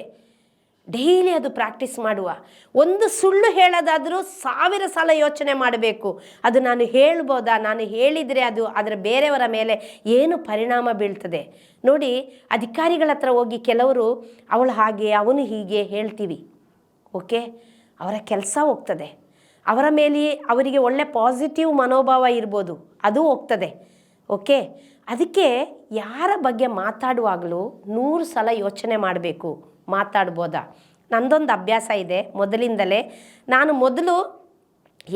ಡೈಲಿ ಅದು ಪ್ರಾಕ್ಟೀಸ್ ಮಾಡುವ. ಒಂದು ಸುಳ್ಳು ಹೇಳೋದಾದರೂ 1000 ಸಲ ಯೋಚನೆ ಮಾಡಬೇಕು. ಅದು ನಾನು ಹೇಳ್ಬೋದಾ, ನಾನು ಹೇಳಿದರೆ ಅದು ಅದರ ಬೇರೆಯವರ ಮೇಲೆ ಏನು ಪರಿಣಾಮ ಬೀಳ್ತದೆ. ನೋಡಿ, ಅಧಿಕಾರಿಗಳ ಹತ್ರ ಹೋಗಿ ಕೆಲವರು ಅವಳು ಹಾಗೆ, ಅವನು ಹೀಗೆ ಹೇಳ್ತೀವಿ, ಓಕೆ, ಅವರ ಕೆಲಸ ಹೋಗ್ತದೆ, ಅವರ ಮೇಲೆ ಅವರಿಗೆ ಒಳ್ಳೆ ಪಾಸಿಟಿವ್ ಮನೋಭಾವ ಇರ್ಬೋದು, ಅದು ಹೋಗ್ತದೆ, ಓಕೆ. ಅದಕ್ಕೆ ಯಾರ ಬಗ್ಗೆ ಮಾತಾಡುವಾಗಲೂ 100 ಸಲ ಯೋಚನೆ ಮಾಡಬೇಕು, ಮಾತಾಡ್ಬೋದಾ. ನಂದೊಂದು ಅಭ್ಯಾಸ ಇದೆ ಮೊದಲಿಂದಲೇ. ನಾನು ಮೊದಲು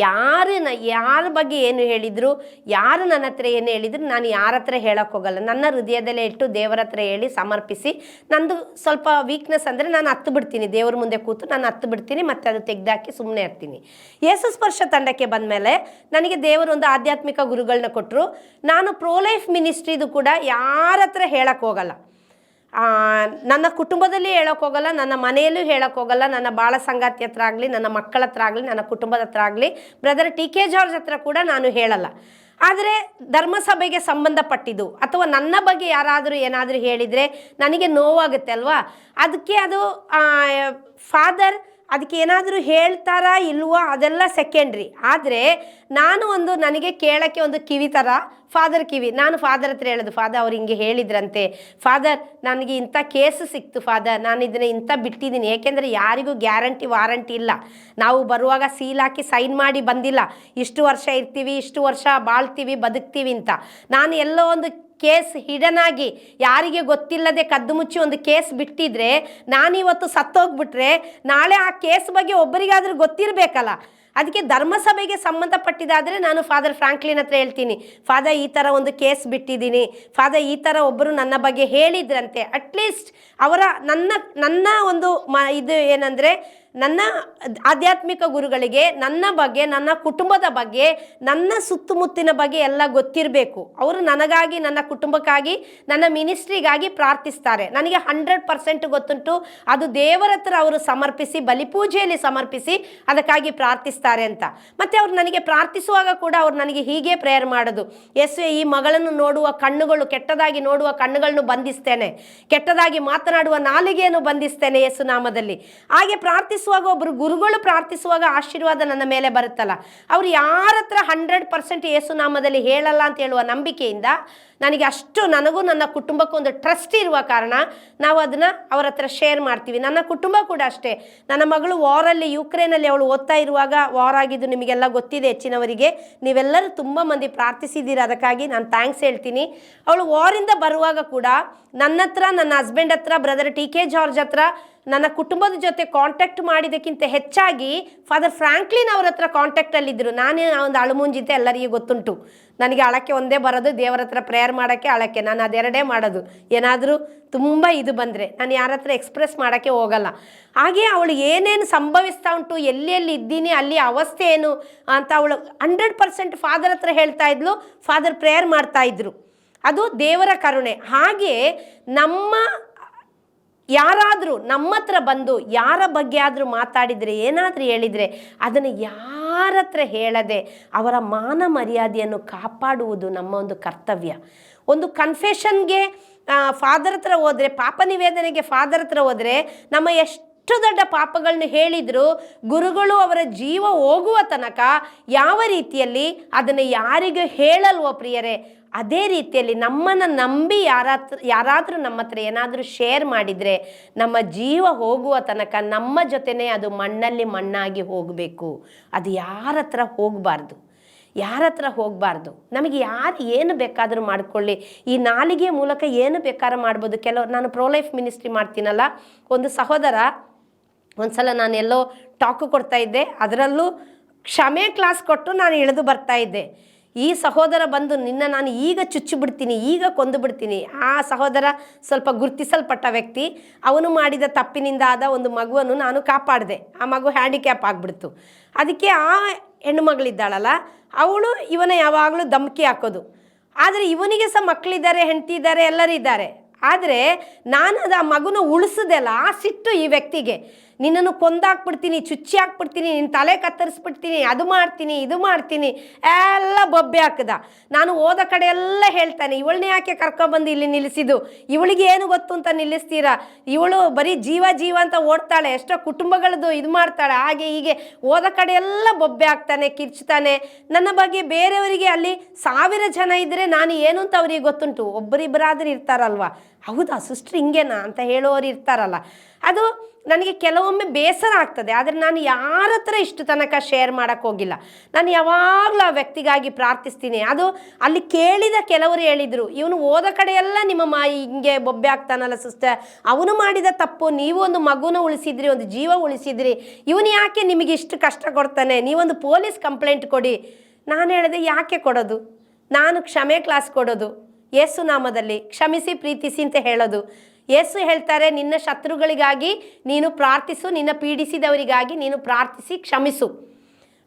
ಯಾರ ಬಗ್ಗೆ ಏನು ಹೇಳಿದರು, ಯಾರು ನನ್ನ ಹತ್ರ ಏನು ಹೇಳಿದ್ರು, ನಾನು ಯಾರ ಹತ್ರ ಹೇಳೋಕ್ಕೆ ಹೋಗಲ್ಲ. ನನ್ನ ಹೃದಯದಲ್ಲೇ ಇಟ್ಟು ದೇವರ ಹತ್ರ ಹೇಳಿ ಸಮರ್ಪಿಸಿ, ನಂದು ಸ್ವಲ್ಪ ವೀಕ್ನೆಸ್ ಅಂದರೆ ನಾನು ಹತ್ತು ಬಿಡ್ತೀನಿ, ದೇವ್ರ ಮುಂದೆ ಕೂತು ನಾನು ಹತ್ತು ಬಿಡ್ತೀನಿ, ಮತ್ತು ಅದು ತೆಗೆದಾಕಿ ಸುಮ್ಮನೆ ಇರ್ತೀನಿ. ಯೇಸು ಸ್ಪರ್ಶ ತಂಡಕ್ಕೆ ಬಂದಮೇಲೆ ನನಗೆ ದೇವರು ಒಂದು ಆಧ್ಯಾತ್ಮಿಕ ಗುರುಗಳನ್ನ ಕೊಟ್ಟರು. ನಾನು ಪ್ರೋಲೈಫ್ ಮಿನಿಸ್ಟ್ರಿದು ಕೂಡ ಯಾರ ಹತ್ರ ಹೇಳಕ್ಕೆ ಹೋಗಲ್ಲ, ನನ್ನ ಕುಟುಂಬದಲ್ಲಿ ಹೇಳೋಕೆ ಹೋಗಲ್ಲ, ನನ್ನ ಮನೆಯಲ್ಲೂ ಹೇಳೋಕೆ ಹೋಗಲ್ಲ, ನನ್ನ ಬಾಳ ಸಂಗಾತಿ ಹತ್ರ ಆಗಲಿ, ನನ್ನ ಮಕ್ಕಳ ಹತ್ರ ಆಗಲಿ, ನನ್ನ ಕುಟುಂಬದ ಹತ್ರ ಆಗಲಿ, ಬ್ರದರ್ TK ಜಾರ್ಜ್ ಹತ್ರ ಕೂಡ ನಾನು ಹೇಳಲ್ಲ. ಆದರೆ ಧರ್ಮಸಭೆಗೆ ಸಂಬಂಧಪಟ್ಟಿದ್ದು ಅಥವಾ ನನ್ನ ಬಗ್ಗೆ ಯಾರಾದರೂ ಏನಾದರೂ ಹೇಳಿದರೆ ನನಗೆ ನೋವಾಗುತ್ತೆ ಅಲ್ವಾ. ಅದಕ್ಕೆ ಅದು ಫಾದರ್ ಅದಕ್ಕೆ ಏನಾದರೂ ಹೇಳ್ತಾರಾ ಇಲ್ವೋ ಅದೆಲ್ಲ ಸೆಕೆಂಡ್ರಿ. ಆದರೆ ನಾನು ಒಂದು, ನನಗೆ ಕೇಳೋಕ್ಕೆ ಒಂದು ಕಿವಿ ಥರ ಫಾದರ್ ಕಿವಿ. ನಾನು ಫಾದರ್ ಹತ್ರ ಹೇಳೋದು, ಫಾದರ್ ಅವ್ರು ಹಿಂಗೆ ಹೇಳಿದ್ರಂತೆ, ಫಾದರ್ ನನಗೆ ಇಂಥ ಕೇಸು ಸಿಕ್ತು ಫಾದರ್, ನಾನು ಇದನ್ನು ಇಂಥ ಬಿಟ್ಟಿದ್ದೀನಿ, ಏಕೆಂದರೆ ಯಾರಿಗೂ ಗ್ಯಾರಂಟಿ ವಾರಂಟಿ ಇಲ್ಲ. ನಾವು ಬರುವಾಗ ಸೀಲ್ ಹಾಕಿ ಸೈನ್ ಮಾಡಿ ಬಂದಿಲ್ಲ, ಇಷ್ಟು ವರ್ಷ ಇರ್ತೀವಿ, ಇಷ್ಟು ವರ್ಷ ಬಾಳ್ತೀವಿ, ಬದುಕ್ತೀವಿ ಅಂತ. ನಾನು ಎಲ್ಲೋ ಒಂದು ಕೇಸ್ ಹಿಡನ್ ಆಗಿ ಯಾರಿಗೆ ಗೊತ್ತಿಲ್ಲದೆ ಕದ್ದು ಮುಚ್ಚಿ ಒಂದು ಕೇಸ್ ಬಿಟ್ಟಿದ್ರೆ, ನಾನಿವತ್ತು ಸತ್ತೋಗ್ಬಿಟ್ರೆ ನಾಳೆ ಆ ಕೇಸ್ ಬಗ್ಗೆ ಒಬ್ಬರಿಗಾದ್ರೂ ಗೊತ್ತಿರಬೇಕಲ್ಲ. ಅದಕ್ಕೆ ಧರ್ಮಸಭೆಗೆ ಸಂಬಂಧಪಟ್ಟಿದ್ದಾದರೆ ನಾನು ಫಾದರ್ ಫ್ರಾಂಕ್ಲಿನ್ ಹತ್ರ ಹೇಳ್ತೀನಿ, ಫಾದರ್ ಈ ಥರ ಒಂದು ಕೇಸ್ ಬಿಟ್ಟಿದ್ದೀನಿ, ಫಾದರ್ ಈ ಥರ ಒಬ್ಬರು ನನ್ನ ಬಗ್ಗೆ ಹೇಳಿದ್ರಂತೆ. ಅಟ್ಲೀಸ್ಟ್ ಅವರ ನನ್ನ ಒಂದು ಇದು ಏನಂದರೆ, ನನ್ನ ಆಧ್ಯಾತ್ಮಿಕ ಗುರುಗಳಿಗೆ ನನ್ನ ಬಗ್ಗೆ, ನನ್ನ ಕುಟುಂಬದ ಬಗ್ಗೆ, ನನ್ನ ಸುತ್ತಮುತ್ತಿನ ಬಗ್ಗೆ ಎಲ್ಲ ಗೊತ್ತಿರಬೇಕು. ಅವರು ನನಗಾಗಿ, ನನ್ನ ಕುಟುಂಬಕ್ಕಾಗಿ, ನನ್ನ ಮಿನಿಸ್ಟ್ರಿಗಾಗಿ ಪ್ರಾರ್ಥಿಸ್ತಾರೆ. ನನಗೆ 100% ಗೊತ್ತುಂಟು, ಅದು ದೇವರ ಹತ್ರ ಅವರು ಸಮರ್ಪಿಸಿ, ಬಲಿಪೂಜೆಯಲ್ಲಿ ಸಮರ್ಪಿಸಿ ಅದಕ್ಕಾಗಿ ಪ್ರಾರ್ಥಿಸ್ತಾರೆ ಅಂತ. ಮತ್ತು ಅವ್ರು ನನಗೆ ಪ್ರಾರ್ಥಿಸುವಾಗ ಕೂಡ ಅವ್ರು ನನಗೆ ಹೀಗೆ ಪ್ರೇಯರ್ ಮಾಡೋದು, ಯೇಸುವೆ ಈ ಮಗಳನ್ನು ನೋಡುವ ಕಣ್ಣುಗಳು, ಕೆಟ್ಟದಾಗಿ ನೋಡುವ ಕಣ್ಣುಗಳನ್ನು ಬಂಧಿಸ್ತೇನೆ, ಕೆಟ್ಟದಾಗಿ ಮಾತನಾಡುವ ನಾಲಿಗೆಯನ್ನು ಬಂಧಿಸ್ತೇನೆ ಯೇಸು ನಾಮದಲ್ಲಿ. ಹಾಗೆ ಪ್ರಾರ್ಥಿಸುವಾಗ ಒಬ್ಬರು ಗುರುಗಳು ಪ್ರಾರ್ಥಿಸುವಾಗ ಆಶೀರ್ವಾದ ನನ್ನ ಮೇಲೆ ಬರುತ್ತಲ್ಲ, ಅವ್ರು ಯಾರ ಹತ್ರ 100% ಯೇಸು ನಾಮದಲ್ಲಿ ಹೇಳಲ್ಲ ಅಂತ ಹೇಳುವ ನಂಬಿಕೆಯಿಂದ ನನಗೆ ಅಷ್ಟು, ನನಗೂ ನನ್ನ ಕುಟುಂಬಕ್ಕೂ ಒಂದು ಟ್ರಸ್ಟ್ ಇರುವ ಕಾರಣ ನಾವು ಅದನ್ನು ಅವರ ಹತ್ರ ಶೇರ್ ಮಾಡ್ತೀವಿ. ನನ್ನ ಕುಟುಂಬ ಕೂಡ ಅಷ್ಟೇ. ನನ್ನ ಮಗಳು ವಾರಲ್ಲಿ, ಯುಕ್ರೇನಲ್ಲಿ ಅವಳು ಓದ್ತಾ ಇರುವಾಗ ವಾರ್ ಆಗಿದ್ದು ನಿಮಗೆಲ್ಲ ಗೊತ್ತಿದೆ, ಹೆಚ್ಚಿನವರಿಗೆ ನೀವೆಲ್ಲರೂ ತುಂಬ ಮಂದಿ ಪ್ರಾರ್ಥಿಸಿದ್ದೀರ, ಅದಕ್ಕಾಗಿ ನಾನು ಥ್ಯಾಂಕ್ಸ್ ಹೇಳ್ತೀನಿ. ಅವಳು ವಾರಿಂದ ಬರುವಾಗ ಕೂಡ ನನ್ನ ಹತ್ರ, ನನ್ನ ಹಸ್ಬೆಂಡ್ ಹತ್ರ, ಬ್ರದರ್ TK ಜಾರ್ಜ್ ಹತ್ರ, ನನ್ನ ಕುಟುಂಬದ ಜೊತೆ ಕಾಂಟ್ಯಾಕ್ಟ್ ಮಾಡಿದ್ದಕ್ಕಿಂತ ಹೆಚ್ಚಾಗಿ ಫಾದರ್ ಫ್ರಾಂಕ್ಲಿನ್ ಅವ್ರ ಹತ್ರ ಕಾಂಟ್ಯಾಕ್ಟಲ್ಲಿದ್ದರು. ನಾನೇ ಒಂದು ಅಳುಮುಂಜಿತೆ, ಎಲ್ಲರಿಗೂ ಗೊತ್ತುಂಟು. ನನಗೆ ಅಳಕ್ಕೆ ಒಂದೇ ಬರೋದು, ದೇವರ ಹತ್ರ ಪ್ರೇಯರ್ ಮಾಡೋಕ್ಕೆ, ಅಳಕ್ಕೆ. ನಾನು ಅದೆರಡೇ ಮಾಡೋದು. ಏನಾದರೂ ತುಂಬ ಇದು ಬಂದರೆ ನಾನು ಯಾರ ಹತ್ರ ಎಕ್ಸ್ಪ್ರೆಸ್ ಮಾಡೋಕ್ಕೆ ಹೋಗಲ್ಲ. ಹಾಗೆ ಅವಳು ಏನೇನು ಸಂಭವಿಸ್ತಾ ಉಂಟು, ಎಲ್ಲಿ ಇದ್ದೀನಿ, ಅಲ್ಲಿ ಅವಸ್ಥೆ ಏನು ಅಂತ ಅವಳು 100% ಫಾದರ್ ಹತ್ರ ಹೇಳ್ತಾ ಇದ್ಲು, ಫಾದರ್ ಪ್ರೇಯರ್ ಮಾಡ್ತಾಯಿದ್ರು. ಅದು ದೇವರ ಕರುಣೆ. ಹಾಗೆ ನಮ್ಮ ಯಾರಾದರೂ ನಮ್ಮ ಹತ್ರ ಬಂದು ಯಾರ ಬಗ್ಗೆ ಆದರೂ ಮಾತಾಡಿದರೆ, ಏನಾದರೂ ಹೇಳಿದರೆ ಅದನ್ನು ಯಾರ ಹತ್ರ ಹೇಳದೆ ಅವರ ಮಾನ ಮರ್ಯಾದೆಯನ್ನು ಕಾಪಾಡುವುದು ನಮ್ಮ ಒಂದು ಕರ್ತವ್ಯ. ಒಂದು ಕನ್ಫೆಷನ್ಗೆ ಫಾದರ್ ಹತ್ರ ಹೋದರೆ, ಪಾಪ ನಿವೇದನೆಗೆ ಫಾದರ್ ಹತ್ರ ಹೋದರೆ ನಮ್ಮ ಎಷ್ಟು ದೊಡ್ಡ ಪಾಪಗಳನ್ನ ಹೇಳಿದ್ರು ಗುರುಗಳು ಅವರ ಜೀವ ಹೋಗುವ ತನಕ ಯಾವ ರೀತಿಯಲ್ಲಿ ಅದನ್ನು ಯಾರಿಗೂ ಹೇಳಲ್ವೋ ಪ್ರಿಯರೇ, ಅದೇ ರೀತಿಯಲ್ಲಿ ನಮ್ಮನ್ನು ನಂಬಿ ಯಾರಾದರೂ ನಮ್ಮ ಹತ್ರ ಏನಾದರೂ ಶೇರ್ ಮಾಡಿದರೆ ನಮ್ಮ ಜೀವ ಹೋಗುವ ತನಕ ನಮ್ಮ ಜೊತೆನೇ ಅದು ಮಣ್ಣಲ್ಲಿ ಮಣ್ಣಾಗಿ ಹೋಗಬೇಕು. ಅದು ಯಾರ ಹತ್ರ ಹೋಗಬಾರ್ದು, ಯಾರ ಹತ್ರ ಹೋಗಬಾರ್ದು. ನಮಗೆ ಯಾರು ಏನು ಬೇಕಾದರೂ ಮಾಡಿಕೊಳ್ಳಿ, ಈ ನಾಲಿಗೆ ಮೂಲಕ ಏನು ಬೇಕಾದ್ರೂ ಮಾಡ್ಬೋದು. ನಾನು ಪ್ರೋಲೈಫ್ ಮಿನಿಸ್ಟ್ರಿ ಮಾಡ್ತೀನಲ್ಲ, ಒಂದು ಸಹೋದರ ಒಂದು ಸಲ ನಾನು ಎಲ್ಲೋ ಟಾಕು ಕೊಡ್ತಾ ಇದ್ದೆ, ಅದರಲ್ಲೂ ಕ್ಷಮೆ ಕ್ಲಾಸ್ ಕೊಟ್ಟು ನಾನು ಇಳಿದು ಬರ್ತಾ ಇದ್ದೆ. ಈ ಸಹೋದರ ಬಂದು ನಿನ್ನ ನಾನು ಈಗ ಚುಚ್ಚಿಬಿಡ್ತೀನಿ, ಈಗ ಕೊಂದು ಬಿಡ್ತೀನಿ. ಆ ಸಹೋದರ ಸ್ವಲ್ಪ ಗುರುತಿಸಲ್ಪಟ್ಟ ವ್ಯಕ್ತಿ. ಅವನು ಮಾಡಿದ ತಪ್ಪಿನಿಂದ ಆದ ಒಂದು ಮಗುವನ್ನು ನಾನು ಕಾಪಾಡಿದೆ. ಆ ಮಗು ಹ್ಯಾಂಡಿಕ್ಯಾಪ್ ಆಗಿಬಿಡ್ತು. ಅದಕ್ಕೆ ಆ ಹೆಣ್ಣು ಮಗಳಿದ್ದಾಳಲ್ಲ, ಅವಳು ಇವನ ಯಾವಾಗಲೂ ಧಮಕಿ ಹಾಕೋದು. ಆದರೆ ಇವನಿಗೆ ಸಹ ಮಕ್ಕಳಿದ್ದಾರೆ, ಹೆಂಡತಿ ಇದ್ದಾರೆ, ಎಲ್ಲರೂ ಇದ್ದಾರೆ. ಆದರೆ ನಾನು ಅದು ಆ ಮಗುನ ಉಳಿಸೋದಲ್ಲ, ಆ ಸಿಟ್ಟು ಈ ವ್ಯಕ್ತಿಗೆ. ನಿನ್ನನ್ನು ಕೊಂದಾಕ್ಬಿಡ್ತೀನಿ, ಚುಚ್ಚಿ ಹಾಕ್ಬಿಡ್ತೀನಿ, ನಿನ್ನ ತಲೆ ಕತ್ತರಿಸ್ಬಿಡ್ತೀನಿ, ಅದು ಮಾಡ್ತೀನಿ, ಇದು ಮಾಡ್ತೀನಿ, ಎಲ್ಲ ಬೊಬ್ಬೆ ಹಾಕಿದ. ನಾನು ಹೋದ ಕಡೆ ಎಲ್ಲ ಹೇಳ್ತಾನೆ, ಇವಳನ್ನೇ ಯಾಕೆ ಕರ್ಕೊಬಂದು ಇಲ್ಲಿ ನಿಲ್ಲಿಸಿದ್ದು, ಇವಳಿಗೆ ಏನು ಗೊತ್ತು ಅಂತ ನಿಲ್ಲಿಸ್ತೀರಾ, ಇವಳು ಬರೀ ಜೀವ ಜೀವ ಅಂತ ಓಡ್ತಾಳೆ, ಎಷ್ಟೋ ಕುಟುಂಬಗಳದ್ದು ಇದು ಮಾಡ್ತಾಳೆ, ಹಾಗೆ ಹೀಗೆ ಹೋದ ಕಡೆ ಎಲ್ಲ ಬೊಬ್ಬೆ ಹಾಕ್ತಾನೆ, ಕಿರ್ಚ್ತಾನೆ. ನನ್ನ ಬಗ್ಗೆ ಬೇರೆಯವರಿಗೆ ಅಲ್ಲಿ 1000 ಜನ ಇದ್ದರೆ ನಾನು ಏನು ಅಂತ ಅವ್ರಿಗೆ ಗೊತ್ತುಂಟು. ಒಬ್ಬರಿಬ್ಬರಾದರೂ ಇರ್ತಾರಲ್ವ, ಹೌದಾ ಸಿಸ್ಟ್ರ್ ಹಿಂಗೇನಾ ಅಂತ ಹೇಳೋರು ಇರ್ತಾರಲ್ಲ. ಅದು ನನಗೆ ಕೆಲವೊಮ್ಮೆ ಬೇಸರ ಆಗ್ತದೆ. ಆದರೆ ನಾನು ಯಾರ ಹತ್ರ ಇಷ್ಟು ತನಕ ಶೇರ್ ಮಾಡೋಕ್ಕೆ ಹೋಗಿಲ್ಲ. ನಾನು ಯಾವಾಗಲೂ ಆ ವ್ಯಕ್ತಿಗಾಗಿ ಪ್ರಾರ್ಥಿಸ್ತೀನಿ. ಅದು ಅಲ್ಲಿ ಕೇಳಿದ ಕೆಲವರು ಹೇಳಿದರು, ಇವನು ಹೋದ ಕಡೆಯೆಲ್ಲ ನಿಮ್ಮ ಹಿಂಗೆ ಬೊಬ್ಬೆ ಆಗ್ತಾನಲ್ಲ ಸಿಸ್ಟರ್, ಅವನು ಮಾಡಿದ ತಪ್ಪು, ನೀವು ಒಂದು ಮಗುನ ಉಳಿಸಿದ್ರಿ, ಒಂದು ಜೀವ ಉಳಿಸಿದ್ರಿ, ಇವನು ಯಾಕೆ ನಿಮಗೆ ಇಷ್ಟು ಕಷ್ಟ ಕೊಡ್ತಾನೆ, ನೀವೊಂದು ಪೊಲೀಸ್ ಕಂಪ್ಲೇಂಟ್ ಕೊಡಿ. ನಾನು ಹೇಳಿದೆ, ಯಾಕೆ ಕೊಡೋದು, ನಾನು ಕ್ಷಮೆ ಕ್ಲಾಸ್ ಕೊಡೋದು, ಯೇಸು ನಾಮದಲ್ಲಿ ಕ್ಷಮಿಸಿ ಪ್ರೀತಿಸಿ ಅಂತ ಹೇಳೋದು. ಯೇಸು ಹೇಳ್ತಾರೆ, ನಿನ್ನ ಶತ್ರುಗಳಿಗಾಗಿ ನೀನು ಪ್ರಾರ್ಥಿಸು, ನಿನ್ನ ಪೀಡಿಸಿದವರಿಗಾಗಿ ನೀನು ಪ್ರಾರ್ಥಿಸಿ ಕ್ಷಮಿಸು,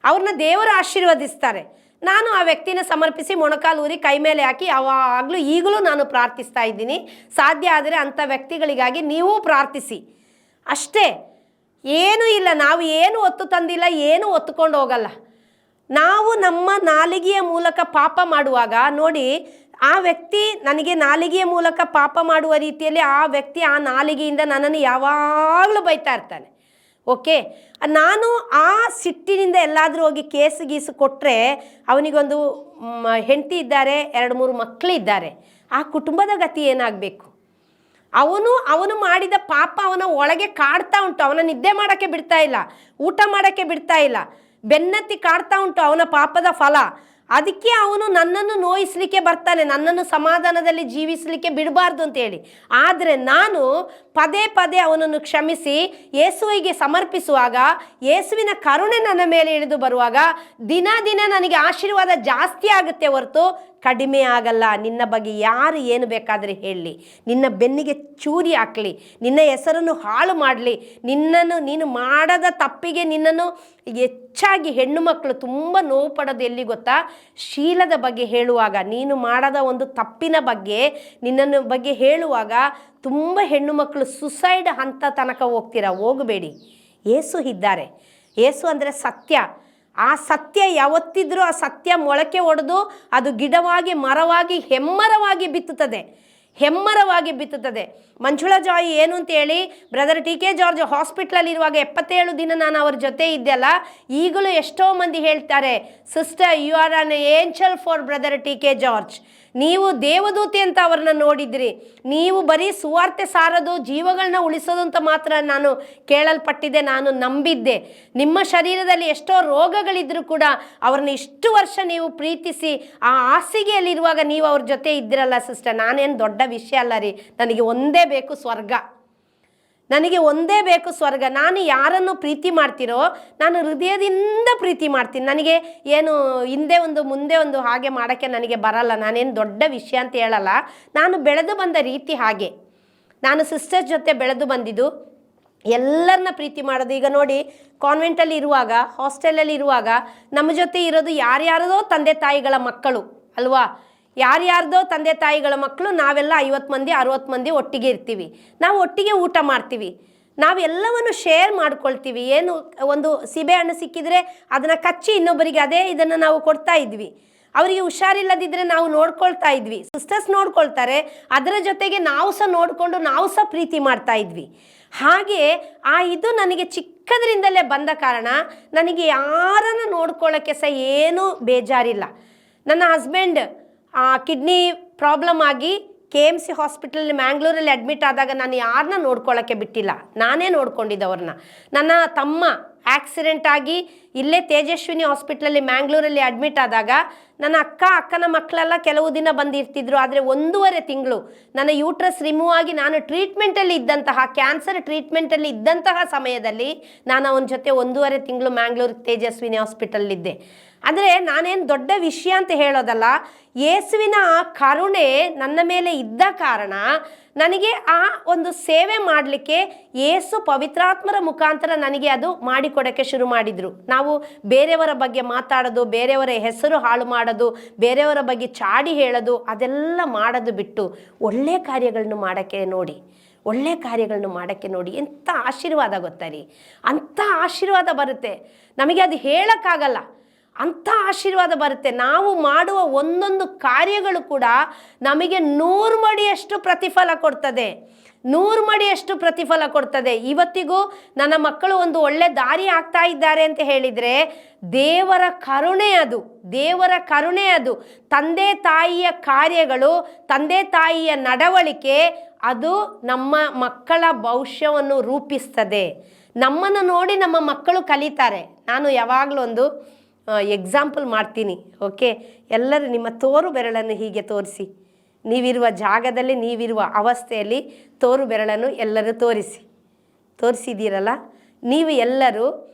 ಅವ್ರನ್ನ ದೇವರು ಆಶೀರ್ವದಿಸ್ತಾರೆ. ನಾನು ಆ ವ್ಯಕ್ತಿನ ಸಮರ್ಪಿಸಿ ಮೊಣಕಾಲೂರಿ ಕೈ ಮೇಲೆ ಹಾಕಿ ಯಾವಾಗಲೂ ಈಗಲೂ ನಾನು ಪ್ರಾರ್ಥಿಸ್ತಾ ಇದ್ದೀನಿ. ಸಾಧ್ಯ ಆದರೆ ಅಂಥ ವ್ಯಕ್ತಿಗಳಿಗಾಗಿ ನೀವು ಪ್ರಾರ್ಥಿಸಿ, ಅಷ್ಟೇ. ಏನೂ ಇಲ್ಲ, ನಾವು ಏನು ಒತ್ತು ತಂದಿಲ್ಲ, ಏನು ಒತ್ತುಕೊಂಡು ಹೋಗಲ್ಲ. ನಾವು ನಮ್ಮ ನಾಲಿಗೆಯ ಮೂಲಕ ಪಾಪ ಮಾಡುವಾಗ ನೋಡಿ, ಆ ವ್ಯಕ್ತಿ ನನಗೆ ನಾಲಿಗೆಯ ಮೂಲಕ ಪಾಪ ಮಾಡುವ ರೀತಿಯಲ್ಲಿ ಆ ವ್ಯಕ್ತಿ ಆ ನಾಲಿಗೆಯಿಂದ ನನ್ನನ್ನು ಯಾವಾಗಲೂ ಬೈತಾ ಇರ್ತಾನೆ. ಓಕೆ, ನಾನು ಆ ಸಿಟ್ಟಿನಿಂದ ಎಲ್ಲಾದರೂ ಹೋಗಿ ಕೇಸು ಗೀಸು ಕೊಟ್ಟರೆ, ಅವನಿಗೊಂದು ಹೆಂಡತಿ ಇದ್ದಾರೆ, 2-3 ಮಕ್ಕಳಿದ್ದಾರೆ, ಆ ಕುಟುಂಬದ ಗತಿ ಏನಾಗಬೇಕು? ಅವನು ಮಾಡಿದ ಪಾಪ ಅವನ ಒಳಗೆ ಕಾಡ್ತಾ ಉಂಟು. ಅವನ ನಿದ್ದೆ ಮಾಡೋಕ್ಕೆ ಬಿಡ್ತಾ ಇಲ್ಲ, ಊಟ ಮಾಡೋಕ್ಕೆ ಬಿಡ್ತಾ ಇಲ್ಲ, ಬೆನ್ನತ್ತಿ ಕಾಡ್ತಾ ಉಂಟು ಅವನ ಪಾಪದ ಫಲ. ಅದಕ್ಕೆ ಅವನು ನನ್ನನ್ನು ನೋಯಿಸಲಿಕ್ಕೆ ಬರ್ತಾನೆ, ನನ್ನನ್ನು ಸಮಾಧಾನದಲ್ಲಿ ಜೀವಿಸಲಿಕ್ಕೆ ಬಿಡಬಾರ್ದು ಅಂತೇಳಿ. ಆದರೆ ನಾನು ಪದೇ ಪದೇ ಅವನನ್ನು ಕ್ಷಮಿಸಿ ಯೇಸುವಿಗೆ ಸಮರ್ಪಿಸುವಾಗ, ಯೇಸುವಿನ ಕರುಣೆ ನನ್ನ ಮೇಲೆ ಇಳಿದು ಬರುವಾಗ ದಿನ ದಿನ ನನಗೆ ಆಶೀರ್ವಾದ ಜಾಸ್ತಿ ಆಗುತ್ತೆ ಹೊರತು ಕಡಿಮೆ ಆಗಲ್ಲ. ನಿನ್ನ ಬಗ್ಗೆ ಯಾರು ಏನು ಬೇಕಾದರೆ ಹೇಳಲಿ, ನಿನ್ನ ಬೆನ್ನಿಗೆ ಚೂರಿ ಹಾಕಲಿ, ನಿನ್ನ ಹೆಸರನ್ನು ಹಾಳು ಮಾಡಲಿ, ನೀನು ಮಾಡದ ತಪ್ಪಿಗೆ ನಿನ್ನನ್ನು ಹೆಚ್ಚಾಗಿ ಹೆಣ್ಣು ಮಕ್ಕಳು ತುಂಬ ನೋವು ಪಡೋದು ಎಲ್ಲಿ ಗೊತ್ತಾ? ಶೀಲದ ಬಗ್ಗೆ ಹೇಳುವಾಗ, ನೀನು ಮಾಡದ ಒಂದು ತಪ್ಪಿನ ಬಗ್ಗೆ ನಿನ್ನನ್ನು ಬಗ್ಗೆ ಹೇಳುವಾಗ ತುಂಬ ಹೆಣ್ಣು ಮಕ್ಕಳು ಸುಸೈಡ್ ಹಂತ ತನಕ ಹೋಗಬೇಡಿ. ಯೇಸು ಇದ್ದಾರೆ. ಯೇಸು ಅಂದರೆ ಸತ್ಯ. ಆ ಸತ್ಯ ಯಾವತ್ತಿದ್ರೂ ಆ ಸತ್ಯ ಮೊಳಕೆ ಒಡೆದು ಅದು ಗಿಡವಾಗಿ ಮರವಾಗಿ ಹೆಮ್ಮರವಾಗಿ ಬಿತ್ತುತ್ತದೆ, ಹೆಮ್ಮರವಾಗಿ ಬಿತ್ತುತ್ತದೆ. ಮಂಜುಳಾ ಜಾಯ್ ಏನು ಅಂತೇಳಿ ಬ್ರದರ್ ಟಿ ಕೆ ಜಾರ್ಜ್ ಹಾಸ್ಪಿಟ್ಲಲ್ಲಿರುವಾಗ 77 ದಿನ ನಾನು ಅವ್ರ ಜೊತೆ ಇದ್ದೆಲ್ಲ, ಈಗಲೂ ಎಷ್ಟೋ ಮಂದಿ ಹೇಳ್ತಾರೆ, sister you are an angel for brother T K George. ನೀವು ದೇವದೂತಿ ಅಂತ ಅವ್ರನ್ನ ನೋಡಿದ್ರಿ, ನೀವು ಬರೀ ಸುವಾರ್ತೆ ಸಾರೋದು, ಜೀವಗಳನ್ನ ಉಳಿಸೋದು ಅಂತ ಮಾತ್ರ ನಾನು ಕೇಳಲ್ಪಟ್ಟಿದ್ದೆ, ನಾನು ನಂಬಿದ್ದೆ. ನಿಮ್ಮ ಶರೀರದಲ್ಲಿ ಎಷ್ಟೋ ರೋಗಗಳಿದ್ರೂ ಕೂಡ ಅವ್ರನ್ನ ಇಷ್ಟು ವರ್ಷ ನೀವು ಪ್ರೀತಿಸಿ ಆ ಹಾಸಿಗೆಯಲ್ಲಿರುವಾಗ ನೀವು ಅವ್ರ ಜೊತೆ ಇದ್ದಿರಲ್ಲ ಸಿಸ್ಟರ್. ನಾನೇನು ದೊಡ್ಡ ವಿಷಯ ಅಲ್ಲ ರೀ, ನನಗೆ ಒಂದೇ ಬೇಕು ಸ್ವರ್ಗ, ನನಗೆ ಒಂದೇ ಬೇಕು ಸ್ವರ್ಗ. ನಾನು ಯಾರನ್ನು ಪ್ರೀತಿ ಮಾಡ್ತೀರೋ ನಾನು ಹೃದಯದಿಂದ ಪ್ರೀತಿ ಮಾಡ್ತೀನಿ. ನನಗೆ ಏನು ಹಿಂದೆ ಒಂದು ಮುಂದೆ ಒಂದು ಹಾಗೆ ಮಾಡೋಕ್ಕೆ ನನಗೆ ಬರಲ್ಲ. ನಾನೇನು ದೊಡ್ಡ ವಿಷಯ ಅಂತ ಹೇಳಲ್ಲ, ನಾನು ಬೆಳೆದು ಬಂದ ರೀತಿ ಹಾಗೆ. ನಾನು ಸಿಸ್ಟರ್ಸ್ ಜೊತೆ ಬೆಳೆದು ಬಂದಿದ್ದು, ಎಲ್ಲರನ್ನ ಪ್ರೀತಿ ಮಾಡೋದು. ಈಗ ನೋಡಿ, ಕಾನ್ವೆಂಟಲ್ಲಿ ಇರುವಾಗ, ಹಾಸ್ಟೆಲಲ್ಲಿ ಇರುವಾಗ ನಮ್ಮ ಜೊತೆ ಇರೋದು ಯಾರ್ಯಾರದೋ ತಂದೆ ತಾಯಿಗಳ ಮಕ್ಕಳು ಅಲ್ವಾ? ಯಾರ್ಯಾರ್ದೋ ತಂದೆ ತಾಯಿಗಳ ಮಕ್ಕಳು ನಾವೆಲ್ಲ 50 ಮಂದಿ 60 ಮಂದಿ ಒಟ್ಟಿಗೆ ಇರ್ತೀವಿ. ನಾವು ಒಟ್ಟಿಗೆ ಊಟ ಮಾಡ್ತೀವಿ, ನಾವೆಲ್ಲವನ್ನು ಶೇರ್ ಮಾಡ್ಕೊಳ್ತೀವಿ. ಏನು ಒಂದು ಸೀಬೆಹಣ್ಣು ಸಿಕ್ಕಿದರೆ ಅದನ್ನು ಕಚ್ಚಿ ಇನ್ನೊಬ್ಬರಿಗೆ ಅದೇ ಇದನ್ನು ನಾವು ಕೊಡ್ತಾ ಇದ್ವಿ. ಅವರಿಗೆ ಹುಷಾರಿಲ್ಲದಿದ್ದರೆ ನಾವು ನೋಡ್ಕೊಳ್ತಾ ಇದ್ವಿ, ಸಿಸ್ಟರ್ಸ್ ನೋಡ್ಕೊಳ್ತಾರೆ, ಅದರ ಜೊತೆಗೆ ನಾವು ಸಹ ನೋಡಿಕೊಂಡು ನಾವು ಸಹ ಪ್ರೀತಿ ಮಾಡ್ತಾ ಇದ್ವಿ. ಹಾಗೆ ಇದು ನನಗೆ ಚಿಕ್ಕದರಿಂದಲೇ ಬಂದ ಕಾರಣ ನನಗೆ ಯಾರನ್ನು ನೋಡ್ಕೊಳ್ಳೋಕ್ಕೆ ಸಹ ಏನೂ ಬೇಜಾರಿಲ್ಲ. ನನ್ನ ಹಸ್ಬೆಂಡ್ ಕಿಡ್ನಿ ಪ್ರಾಬ್ಲಮ್ ಆಗಿ KMC ಹಾಸ್ಪಿಟಲ್ ಮ್ಯಾಂಗ್ಳೂರಲ್ಲಿ ಅಡ್ಮಿಟ್ ಆದಾಗ ನಾನು ಯಾರನ್ನ ನೋಡ್ಕೊಳ್ಳೋಕ್ಕೆ ಬಿಟ್ಟಿಲ್ಲ, ನಾನೇ ನೋಡ್ಕೊಂಡಿದ್ದವ್ರನ್ನ. ನನ್ನ ತಮ್ಮ ಆಕ್ಸಿಡೆಂಟ್ ಆಗಿ ಇಲ್ಲೇ ತೇಜಸ್ವಿನಿ ಹಾಸ್ಪಿಟ್ಲಲ್ಲಿ ಮ್ಯಾಂಗ್ಳೂರಲ್ಲಿ ಅಡ್ಮಿಟ್ ಆದಾಗ ನನ್ನ ಅಕ್ಕನ ಮಕ್ಕಳೆಲ್ಲ ಕೆಲವು ದಿನ ಬಂದಿರ್ತಿದ್ರು. ಆದರೆ 1.5 ತಿಂಗಳು ನನ್ನ ಯೂಟ್ರಸ್ ರಿಮೂವ್ ಆಗಿ ನಾನು ಟ್ರೀಟ್ಮೆಂಟಲ್ಲಿ ಇದ್ದಂತಹ ಕ್ಯಾನ್ಸರ್ ಟ್ರೀಟ್ಮೆಂಟಲ್ಲಿ ಇದ್ದಂತಹ ಸಮಯದಲ್ಲಿ ನಾನು ಅವನ ಜೊತೆ 1.5 ತಿಂಗಳು ಮ್ಯಾಂಗ್ಳೂರು ತೇಜಸ್ವಿನಿ ಹಾಸ್ಪಿಟಲ್ಲಿದ್ದೆ. ಅಂದರೆ ನಾನೇನು ದೊಡ್ಡ ವಿಷಯ ಅಂತ ಹೇಳೋದಲ್ಲ, ಯೇಸುವಿನ ಆ ಕರುಣೆ ನನ್ನ ಮೇಲೆ ಇದ್ದ ಕಾರಣ ನನಗೆ ಆ ಒಂದು ಸೇವೆ ಮಾಡಲಿಕ್ಕೆ ಯೇಸು ಪವಿತ್ರಾತ್ಮರ ಮುಖಾಂತರ ನನಗೆ ಅದು ಮಾಡಿಕೊಡೋಕ್ಕೆ ಶುರು ಮಾಡಿದರು. ನಾವು ಬೇರೆಯವರ ಬಗ್ಗೆ ಮಾತಾಡೋದು, ಬೇರೆಯವರ ಹೆಸರು ಹಾಳು ಮಾಡೋದು, ಬೇರೆಯವರ ಬಗ್ಗೆ ಚಾಡಿ ಹೇಳೋದು, ಅದೆಲ್ಲ ಮಾಡೋದು ಬಿಟ್ಟು ಒಳ್ಳೆಯ ಕಾರ್ಯಗಳನ್ನು ಮಾಡೋಕ್ಕೆ ನೋಡಿ, ಒಳ್ಳೆಯ ಕಾರ್ಯಗಳನ್ನು ಮಾಡೋಕ್ಕೆ ನೋಡಿ. ಎಂಥ ಆಶೀರ್ವಾದ ಗೊತ್ತಾ ರೀ, ಅಂಥ ಆಶೀರ್ವಾದ ಬರುತ್ತೆ, ನಮಗೆ ಅದು ಹೇಳೋಕ್ಕಾಗಲ್ಲ, ಅಂಥ ಆಶೀರ್ವಾದ ಬರುತ್ತೆ. ನಾವು ಮಾಡುವ ಒಂದೊಂದು ಕಾರ್ಯಗಳು ಕೂಡ ನಮಗೆ 100 ಮಡಿಯಷ್ಟು ಪ್ರತಿಫಲ ಕೊಡ್ತದೆ, 100 ಮಡಿಯಷ್ಟು ಪ್ರತಿಫಲ ಕೊಡ್ತದೆ. ಇವತ್ತಿಗೂ ನನ್ನ ಮಕ್ಕಳು ಒಂದು ಒಳ್ಳೆ ದಾರಿ ಆಗ್ತಾ ಇದ್ದಾರೆ ಅಂತ ಹೇಳಿದರೆ ದೇವರ ಕರುಣೆ ಅದು, ದೇವರ ಕರುಣೆ ಅದು. ತಂದೆ ತಾಯಿಯ ಕಾರ್ಯಗಳು, ತಂದೆ ತಾಯಿಯ ನಡವಳಿಕೆ ಅದು ನಮ್ಮ ಮಕ್ಕಳ ಭವಿಷ್ಯವನ್ನು ರೂಪಿಸ್ತದೆ. ನಮ್ಮನ್ನು ನೋಡಿ ನಮ್ಮ ಮಕ್ಕಳು ಕಲಿತಾರೆ. ನಾನು ಯಾವಾಗಲೂ ಒಂದು ಎಕ್ಸಾಂಪಲ್ ಮಾಡ್ತೀನಿ, ಓಕೆ? ಎಲ್ಲರೂ ನಿಮ್ಮ ತೋರು ಬೆರಳನ್ನು ಹೀಗೆ ತೋರಿಸಿ, ನೀವಿರುವ ಜಾಗದಲ್ಲಿ, ನೀವಿರುವ ಅವಸ್ಥೆಯಲ್ಲಿ ತೋರು ಬೆರಳನ್ನು ಎಲ್ಲರೂ ತೋರಿಸಿದ್ದೀರಲ್ಲ, ನೀವು ಎಲ್ಲರೂ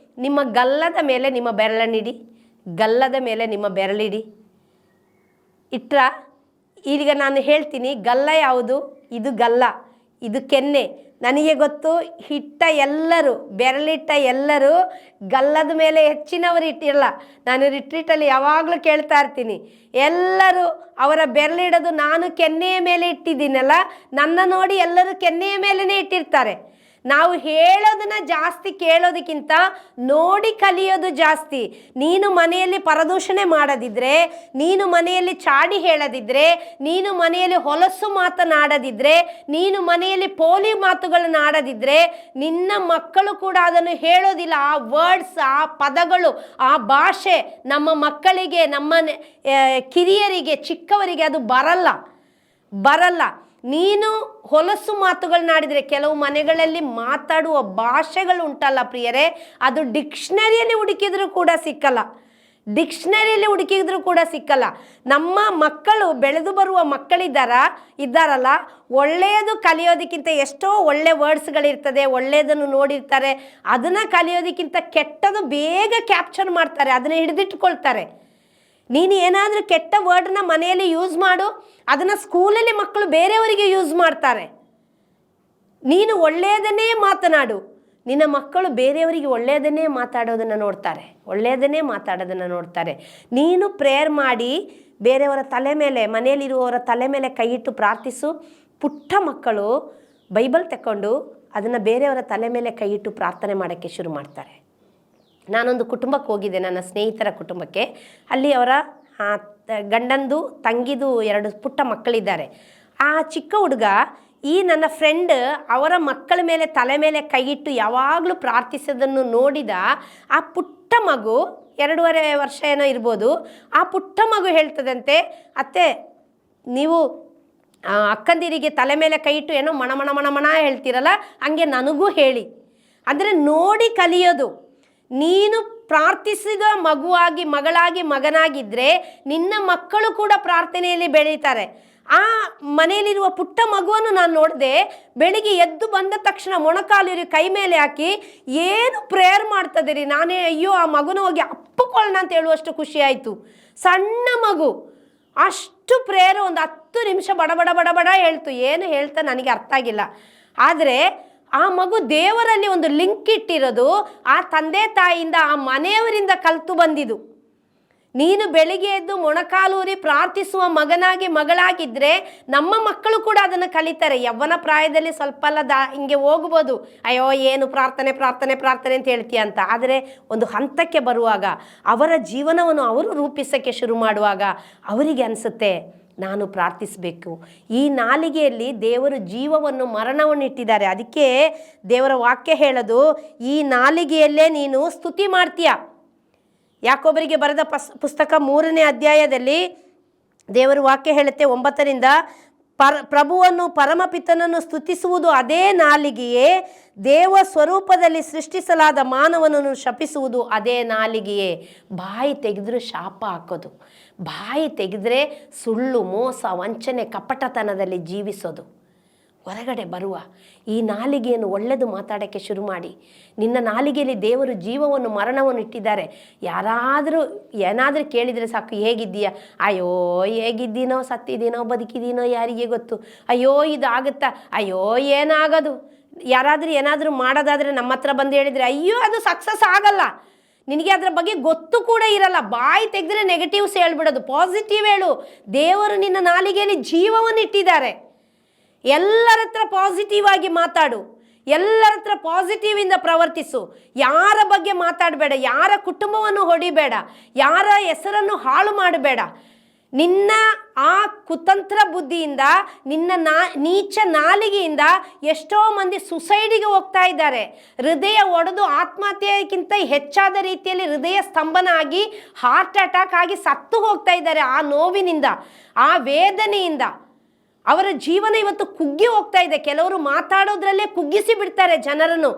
ನಿಮ್ಮ ಗಲ್ಲದ ಮೇಲೆ ನಿಮ್ಮ ಬೆರಳನ್ನಿಡಿ, ಗಲ್ಲದ ಮೇಲೆ ನಿಮ್ಮ ಬೆರಳಿಡಿ. ಇಟ್ರ ಈಗ ನಾನು ಹೇಳ್ತೀನಿ, ಗಲ್ಲ ಯಾವುದು? ಇದು ಗಲ್ಲ, ಇದು ಕೆನ್ನೆ. ನನಗೆ ಗೊತ್ತು, ಎಲ್ಲರೂ ಬೆರಳಿಟ್ಟ ಎಲ್ಲರೂ ಗಲ್ಲದ ಮೇಲೆ ಹೆಚ್ಚಿನವರು ಇಟ್ಟಿರಲ್ಲ. ನಾನು ರಿಟ್ರೀಟಲ್ಲಿ ಯಾವಾಗಲೂ ಕೇಳ್ತಾ ಇರ್ತೀನಿ, ಎಲ್ಲರೂ ಅವರ ಬೆರಳಿಡೋದು ನಾನು ಕೆನ್ನೆಯ ಮೇಲೆ ಇಟ್ಟಿದ್ದೀನಲ್ಲ, ನನ್ನ ನೋಡಿ ಎಲ್ಲರೂ ಕೆನ್ನೆಯ ಮೇಲೇ ಇಟ್ಟಿರ್ತಾರೆ. ನಾವು ಹೇಳೋದನ್ನ ಜಾಸ್ತಿ ಕೇಳೋದಕ್ಕಿಂತ ನೋಡಿ ಕಲಿಯೋದು ಜಾಸ್ತಿ. ನೀನು ಮನೆಯಲ್ಲಿ ಪರದೂಷಣೆ ಮಾಡದಿದ್ರೆ, ನೀನು ಮನೆಯಲ್ಲಿ ಚಾಡಿ ಹೇಳದಿದ್ರೆ, ನೀನು ಮನೆಯಲ್ಲಿ ಹೊಲಸು ಮಾತನಾಡದಿದ್ರೆ, ನೀನು ಮನೆಯಲ್ಲಿ ಪೋಲಿ ಮಾತುಗಳನ್ನು ಆಡದಿದ್ರೆ ನಿನ್ನ ಮಕ್ಕಳು ಕೂಡ ಅದನ್ನು ಹೇಳೋದಿಲ್ಲ. ಆ ವರ್ಡ್ಸ್, ಆ ಪದಗಳು, ಆ ಭಾಷೆ ನಮ್ಮ ಮಕ್ಕಳಿಗೆ, ನಮ್ಮ ಕಿರಿಯರಿಗೆ, ಚಿಕ್ಕವರಿಗೆ ಅದು ಬರಲ್ಲ. ನೀನು ಹೊಲಸು ಮಾತುಗಳನ್ನಾಡಿದರೆ, ಕೆಲವು ಮನೆಗಳಲ್ಲಿ ಮಾತಾಡುವ ಭಾಷೆಗಳು ಉಂಟಲ್ಲ ಪ್ರಿಯರೇ, ಅದು ಡಿಕ್ಷನರಿಯಲ್ಲಿ ಹುಡುಕಿದ್ರೂ ಕೂಡ ಸಿಕ್ಕಲ್ಲ. ನಮ್ಮ ಮಕ್ಕಳು, ಬೆಳೆದು ಬರುವ ಇದ್ದಾರಲ್ಲ, ಒಳ್ಳೆಯದು ಕಲಿಯೋದಕ್ಕಿಂತ ಎಷ್ಟೋ ಒಳ್ಳೆ ವರ್ಡ್ಸ್ಗಳಿರ್ತದೆ, ಒಳ್ಳೆಯದನ್ನು ನೋಡಿರ್ತಾರೆ, ಅದನ್ನು ಕಲಿಯೋದಕ್ಕಿಂತ ಕೆಟ್ಟದು ಬೇಗ ಕ್ಯಾಪ್ಚರ್ ಮಾಡ್ತಾರೆ, ಅದನ್ನು ಹಿಡಿದಿಟ್ಕೊಳ್ತಾರೆ. ನೀನು ಏನಾದರೂ ಕೆಟ್ಟ ವರ್ಡನ್ನ ಮನೆಯಲ್ಲಿ ಯೂಸ್ ಮಾಡು, ಅದನ್ನು ಸ್ಕೂಲಲ್ಲಿ ಮಕ್ಕಳು ಬೇರೆಯವರಿಗೆ ಯೂಸ್ ಮಾಡ್ತಾರೆ. ನೀನು ಒಳ್ಳೆಯದನ್ನೇ ಮಾತನಾಡು, ನಿನ್ನ ಮಕ್ಕಳು ಬೇರೆಯವರಿಗೆ ಒಳ್ಳೆಯದನ್ನೇ ಮಾತಾಡೋದನ್ನು ನೋಡ್ತಾರೆ. ನೀನು ಪ್ರೇಯರ್ ಮಾಡಿ ಬೇರೆಯವರ ತಲೆ ಮೇಲೆ, ಮನೆಯಲ್ಲಿರುವವರ ತಲೆ ಮೇಲೆ ಕೈಯಿಟ್ಟು ಪ್ರಾರ್ಥಿಸು. ಪುಟ್ಟ ಮಕ್ಕಳು ಬೈಬಲ್ ತಗೊಂಡು ಅದನ್ನು ಬೇರೆಯವರ ತಲೆ ಮೇಲೆ ಕೈಯಿಟ್ಟು ಪ್ರಾರ್ಥನೆ ಮಾಡೋಕ್ಕೆ ಶುರು ಮಾಡ್ತಾರೆ. ನಾನೊಂದು ಕುಟುಂಬಕ್ಕೆ ಹೋಗಿದ್ದೆ, ನನ್ನ ಸ್ನೇಹಿತರ ಕುಟುಂಬಕ್ಕೆ. ಅಲ್ಲಿ ಅವರ ಗಂಡಂದು, ತಂಗಿದು 2 ಪುಟ್ಟ ಮಕ್ಕಳಿದ್ದಾರೆ. ಆ ಚಿಕ್ಕ ಹುಡುಗ ಈ ನನ್ನ ಫ್ರೆಂಡ್ ಅವರ ಮಕ್ಕಳ ಮೇಲೆ ತಲೆ ಮೇಲೆ ಕೈಯಿಟ್ಟು ಯಾವಾಗಲೂ ಪ್ರಾರ್ಥಿಸೋದನ್ನು ನೋಡಿದ ಆ ಪುಟ್ಟ ಮಗು, 2.5 ವರ್ಷ ಏನೋ ಇರ್ಬೋದು, ಆ ಪುಟ್ಟ ಮಗು ಹೇಳ್ತದಂತೆ, ಅತ್ತೆ ನೀವು ಅಕ್ಕಂದಿರಿಗೆ ತಲೆ ಮೇಲೆ ಕೈಯಿಟ್ಟು ಏನೋ ಮಣ ಹೇಳ್ತೀರಲ್ಲ, ಹಂಗೆ ನನಗೂ ಹೇಳಿ. ಅಂದರೆ ನೋಡಿ ಕಲಿಯೋದು. ನೀನು ಪ್ರಾರ್ಥಿಸಿದ ಮಗನಾಗಿದ್ದರೆ ನಿನ್ನ ಮಕ್ಕಳು ಕೂಡ ಪ್ರಾರ್ಥನೆಯಲ್ಲಿ ಬೆಳೀತಾರೆ. ಆ ಮನೆಯಲ್ಲಿರುವ ಪುಟ್ಟ ಮಗುವನ್ನು ನಾನು ನೋಡಿದೆ, ಬೆಳಿಗ್ಗೆ ಎದ್ದು ಬಂದ ತಕ್ಷಣ ಮೊಣಕಾಲಿರಿ ಕೈ ಮೇಲೆ ಹಾಕಿ ಏನು ಪ್ರೇಯರ್ ಮಾಡ್ತದೆ. ನಾನೇ ಅಯ್ಯೋ ಆ ಮಗುನ ಹೋಗಿ ಅಪ್ಪಕೊಳ್ಳೋಣ ಅಂತ ಹೇಳುವಷ್ಟು ಖುಷಿ ಆಯಿತು. ಸಣ್ಣ ಮಗು ಅಷ್ಟು ಪ್ರೇಯರ್, ಒಂದು 10 ನಿಮಿಷ ಬಡ ಹೇಳ್ತು. ಏನು ಹೇಳ್ತಾ ನನಗೆ ಅರ್ಥ ಆಗಿಲ್ಲ. ಆದರೆ ಆ ಮಗು ದೇವರಲ್ಲಿ ಒಂದು ಲಿಂಕ್ ಇಟ್ಟಿರೋದು ಆ ತಂದೆ ತಾಯಿಯಿಂದ, ಆ ಮನೆಯವರಿಂದ ಕಲಿತು ಬಂದಿದ್ದು. ನೀನು ಬೆಳಿಗ್ಗೆ ಎದ್ದು ಮೊಣಕಾಲೂರಿ ಪ್ರಾರ್ಥಿಸುವ ಮಗನಾಗಿ ಮಗಳಾಗಿದ್ದರೆ ನಮ್ಮ ಮಕ್ಕಳು ಕೂಡ ಅದನ್ನು ಕಲಿತಾರೆ. ಯವ್ವನ ಪ್ರಾಯದಲ್ಲಿ ಸ್ವಲ್ಪ ಎಲ್ಲ ಹಿಂಗೆ ಹೋಗ್ಬೋದು, ಅಯ್ಯೋ ಏನು ಪ್ರಾರ್ಥನೆ ಪ್ರಾರ್ಥನೆ ಪ್ರಾರ್ಥನೆ ಅಂತ ಹೇಳ್ತೀಯ ಅಂತ. ಆದರೆ ಒಂದು ಹಂತಕ್ಕೆ ಬರುವಾಗ, ಅವರ ಜೀವನವನ್ನು ಅವರು ರೂಪಿಸೋಕ್ಕೆ ಶುರು ಮಾಡುವಾಗ ಅವರಿಗೆ ಅನಿಸುತ್ತೆ, ನಾನು ಪ್ರಾರ್ಥಿಸಬೇಕು. ಈ ನಾಲಿಗೆಯಲ್ಲಿ ದೇವರು ಜೀವವನ್ನು ಮರಣವನ್ನು ಇಟ್ಟಿದ್ದಾರೆ. ಅದಕ್ಕೆ ದೇವರ ವಾಕ್ಯ ಹೇಳೋದು, ಈ ನಾಲಿಗೆಯಲ್ಲೇ ನೀನು ಸ್ತುತಿ ಮಾಡ್ತೀಯ. ಯಾಕೋಬರಿಗೆ ಬರೆದ ಪುಸ್ತಕ 3ನೇ ಅಧ್ಯಾಯದಲ್ಲಿ ದೇವರ ವಾಕ್ಯ ಹೇಳುತ್ತೆ 9ರಿಂದ, ಪ್ರಭುವನ್ನು ಪರಮಪಿತನನ್ನು ಸ್ತುತಿಸುವುದು ಅದೇ ನಾಲಿಗೆಯೇ, ದೇವ ಸ್ವರೂಪದಲ್ಲಿ ಸೃಷ್ಟಿಸಲಾದ ಮಾನವನನ್ನು ಶಪಿಸುವುದು ಅದೇ ನಾಲಿಗೆಯೇ. ಬಾಯಿ ತೆಗೆದ್ರೆ ಶಾಪ ಹಾಕೋದು, ಬಾಯಿ ತೆಗೆದ್ರೆ ಸುಳ್ಳು, ಮೋಸ, ವಂಚನೆ, ಕಪಟತನದಲ್ಲಿ ಜೀವಿಸೋದು. ಹೊರಗಡೆ ಬರುವ ಈ ನಾಲಿಗೆಯನ್ನು ಒಳ್ಳೆಯದು ಮಾತಾಡೋಕ್ಕೆ ಶುರು ಮಾಡಿ. ನಿನ್ನ ನಾಲಿಗೆಯಲ್ಲಿ ದೇವರು ಜೀವವನ್ನು ಮರಣವನ್ನು ಇಟ್ಟಿದ್ದಾರೆ. ಯಾರಾದರೂ ಏನಾದರೂ ಕೇಳಿದರೆ ಸಾಕು, ಹೇಗಿದ್ದೀಯಾ? ಅಯ್ಯೋ ಹೇಗಿದ್ದೀನೋ, ಸತ್ತಿದ್ದೀನೋ, ಬದುಕಿದ್ದೀನೋ ಯಾರಿಗೆ ಗೊತ್ತು, ಅಯ್ಯೋ ಇದಾಗುತ್ತಾ, ಅಯ್ಯೋ ಏನಾಗೋದು. ಯಾರಾದರೂ ಏನಾದರೂ ಮಾಡೋದಾದರೆ ನಮ್ಮ ಹತ್ರ ಬಂದು ಹೇಳಿದರೆ, ಅಯ್ಯೋ ಅದು ಸಕ್ಸಸ್ ಆಗಲ್ಲ, ನಿನಗೆ ಅದರ ಬಗ್ಗೆ ಗೊತ್ತು ಕೂಡ ಇರಲ್ಲ. ಬಾಯಿ ತೆಗೆದ್ರೆ ನೆಗೆಟಿವ್ಸ್ ಹೇಳ್ಬಿಡೋದು, ಪಾಸಿಟಿವ್ ಹೇಳು. ದೇವರು ನಿನ್ನ ನಾಲಿಗೆಯಲ್ಲಿ ಜೀವವನ್ನು ಇಟ್ಟಿದ್ದಾರೆ. ಎಲ್ಲರ ಹತ್ರ ಪಾಸಿಟಿವ್ ಆಗಿ ಮಾತಾಡು, ಎಲ್ಲರ ಹತ್ರ ಪಾಸಿಟಿವಿಂದ ಪ್ರವರ್ತಿಸು. ಯಾರ ಬಗ್ಗೆ ಮಾತಾಡಬೇಡ, ಯಾರ ಕುಟುಂಬವನ್ನು ಹೊಡಿಬೇಡ, ಯಾರ ಹೆಸರನ್ನು ಹಾಳು ಮಾಡಬೇಡ. ನಿನ್ನ ಆ ಕುತಂತ್ರ ಬುದ್ಧಿಯಿಂದ, ನಿನ್ನ ನೀಚ ನಾಲಿಗೆಯಿಂದ ಎಷ್ಟೋ ಮಂದಿ ಸುಸೈಡಿಗೆ ಹೋಗ್ತಾ ಇದ್ದಾರೆ. ಹೃದಯ ಒಡೆದು ಆತ್ಮಹತ್ಯೆಗಿಂತ ಹೆಚ್ಚಾದ ರೀತಿಯಲ್ಲಿ ಹೃದಯ ಸ್ತಂಭನ ಆಗಿ ಹಾರ್ಟ್ ಅಟ್ಯಾಕ್ ಆಗಿ ಸತ್ತು ಹೋಗ್ತಾ ಇದ್ದಾರೆ. ಆ ನೋವಿನಿಂದ, ಆ ವೇದನೆಯಿಂದ ಅವರ ಜೀವನ ಇವತ್ತು ಕುಗ್ಗಿ ಹೋಗ್ತಾ ಇದೆ. ಕೆಲವರು ಮಾತಾಡೋದ್ರಲ್ಲೇ ಕುಗ್ಗಿಸಿ ಬಿಡ್ತಾರೆ ಜನರನ್ನು.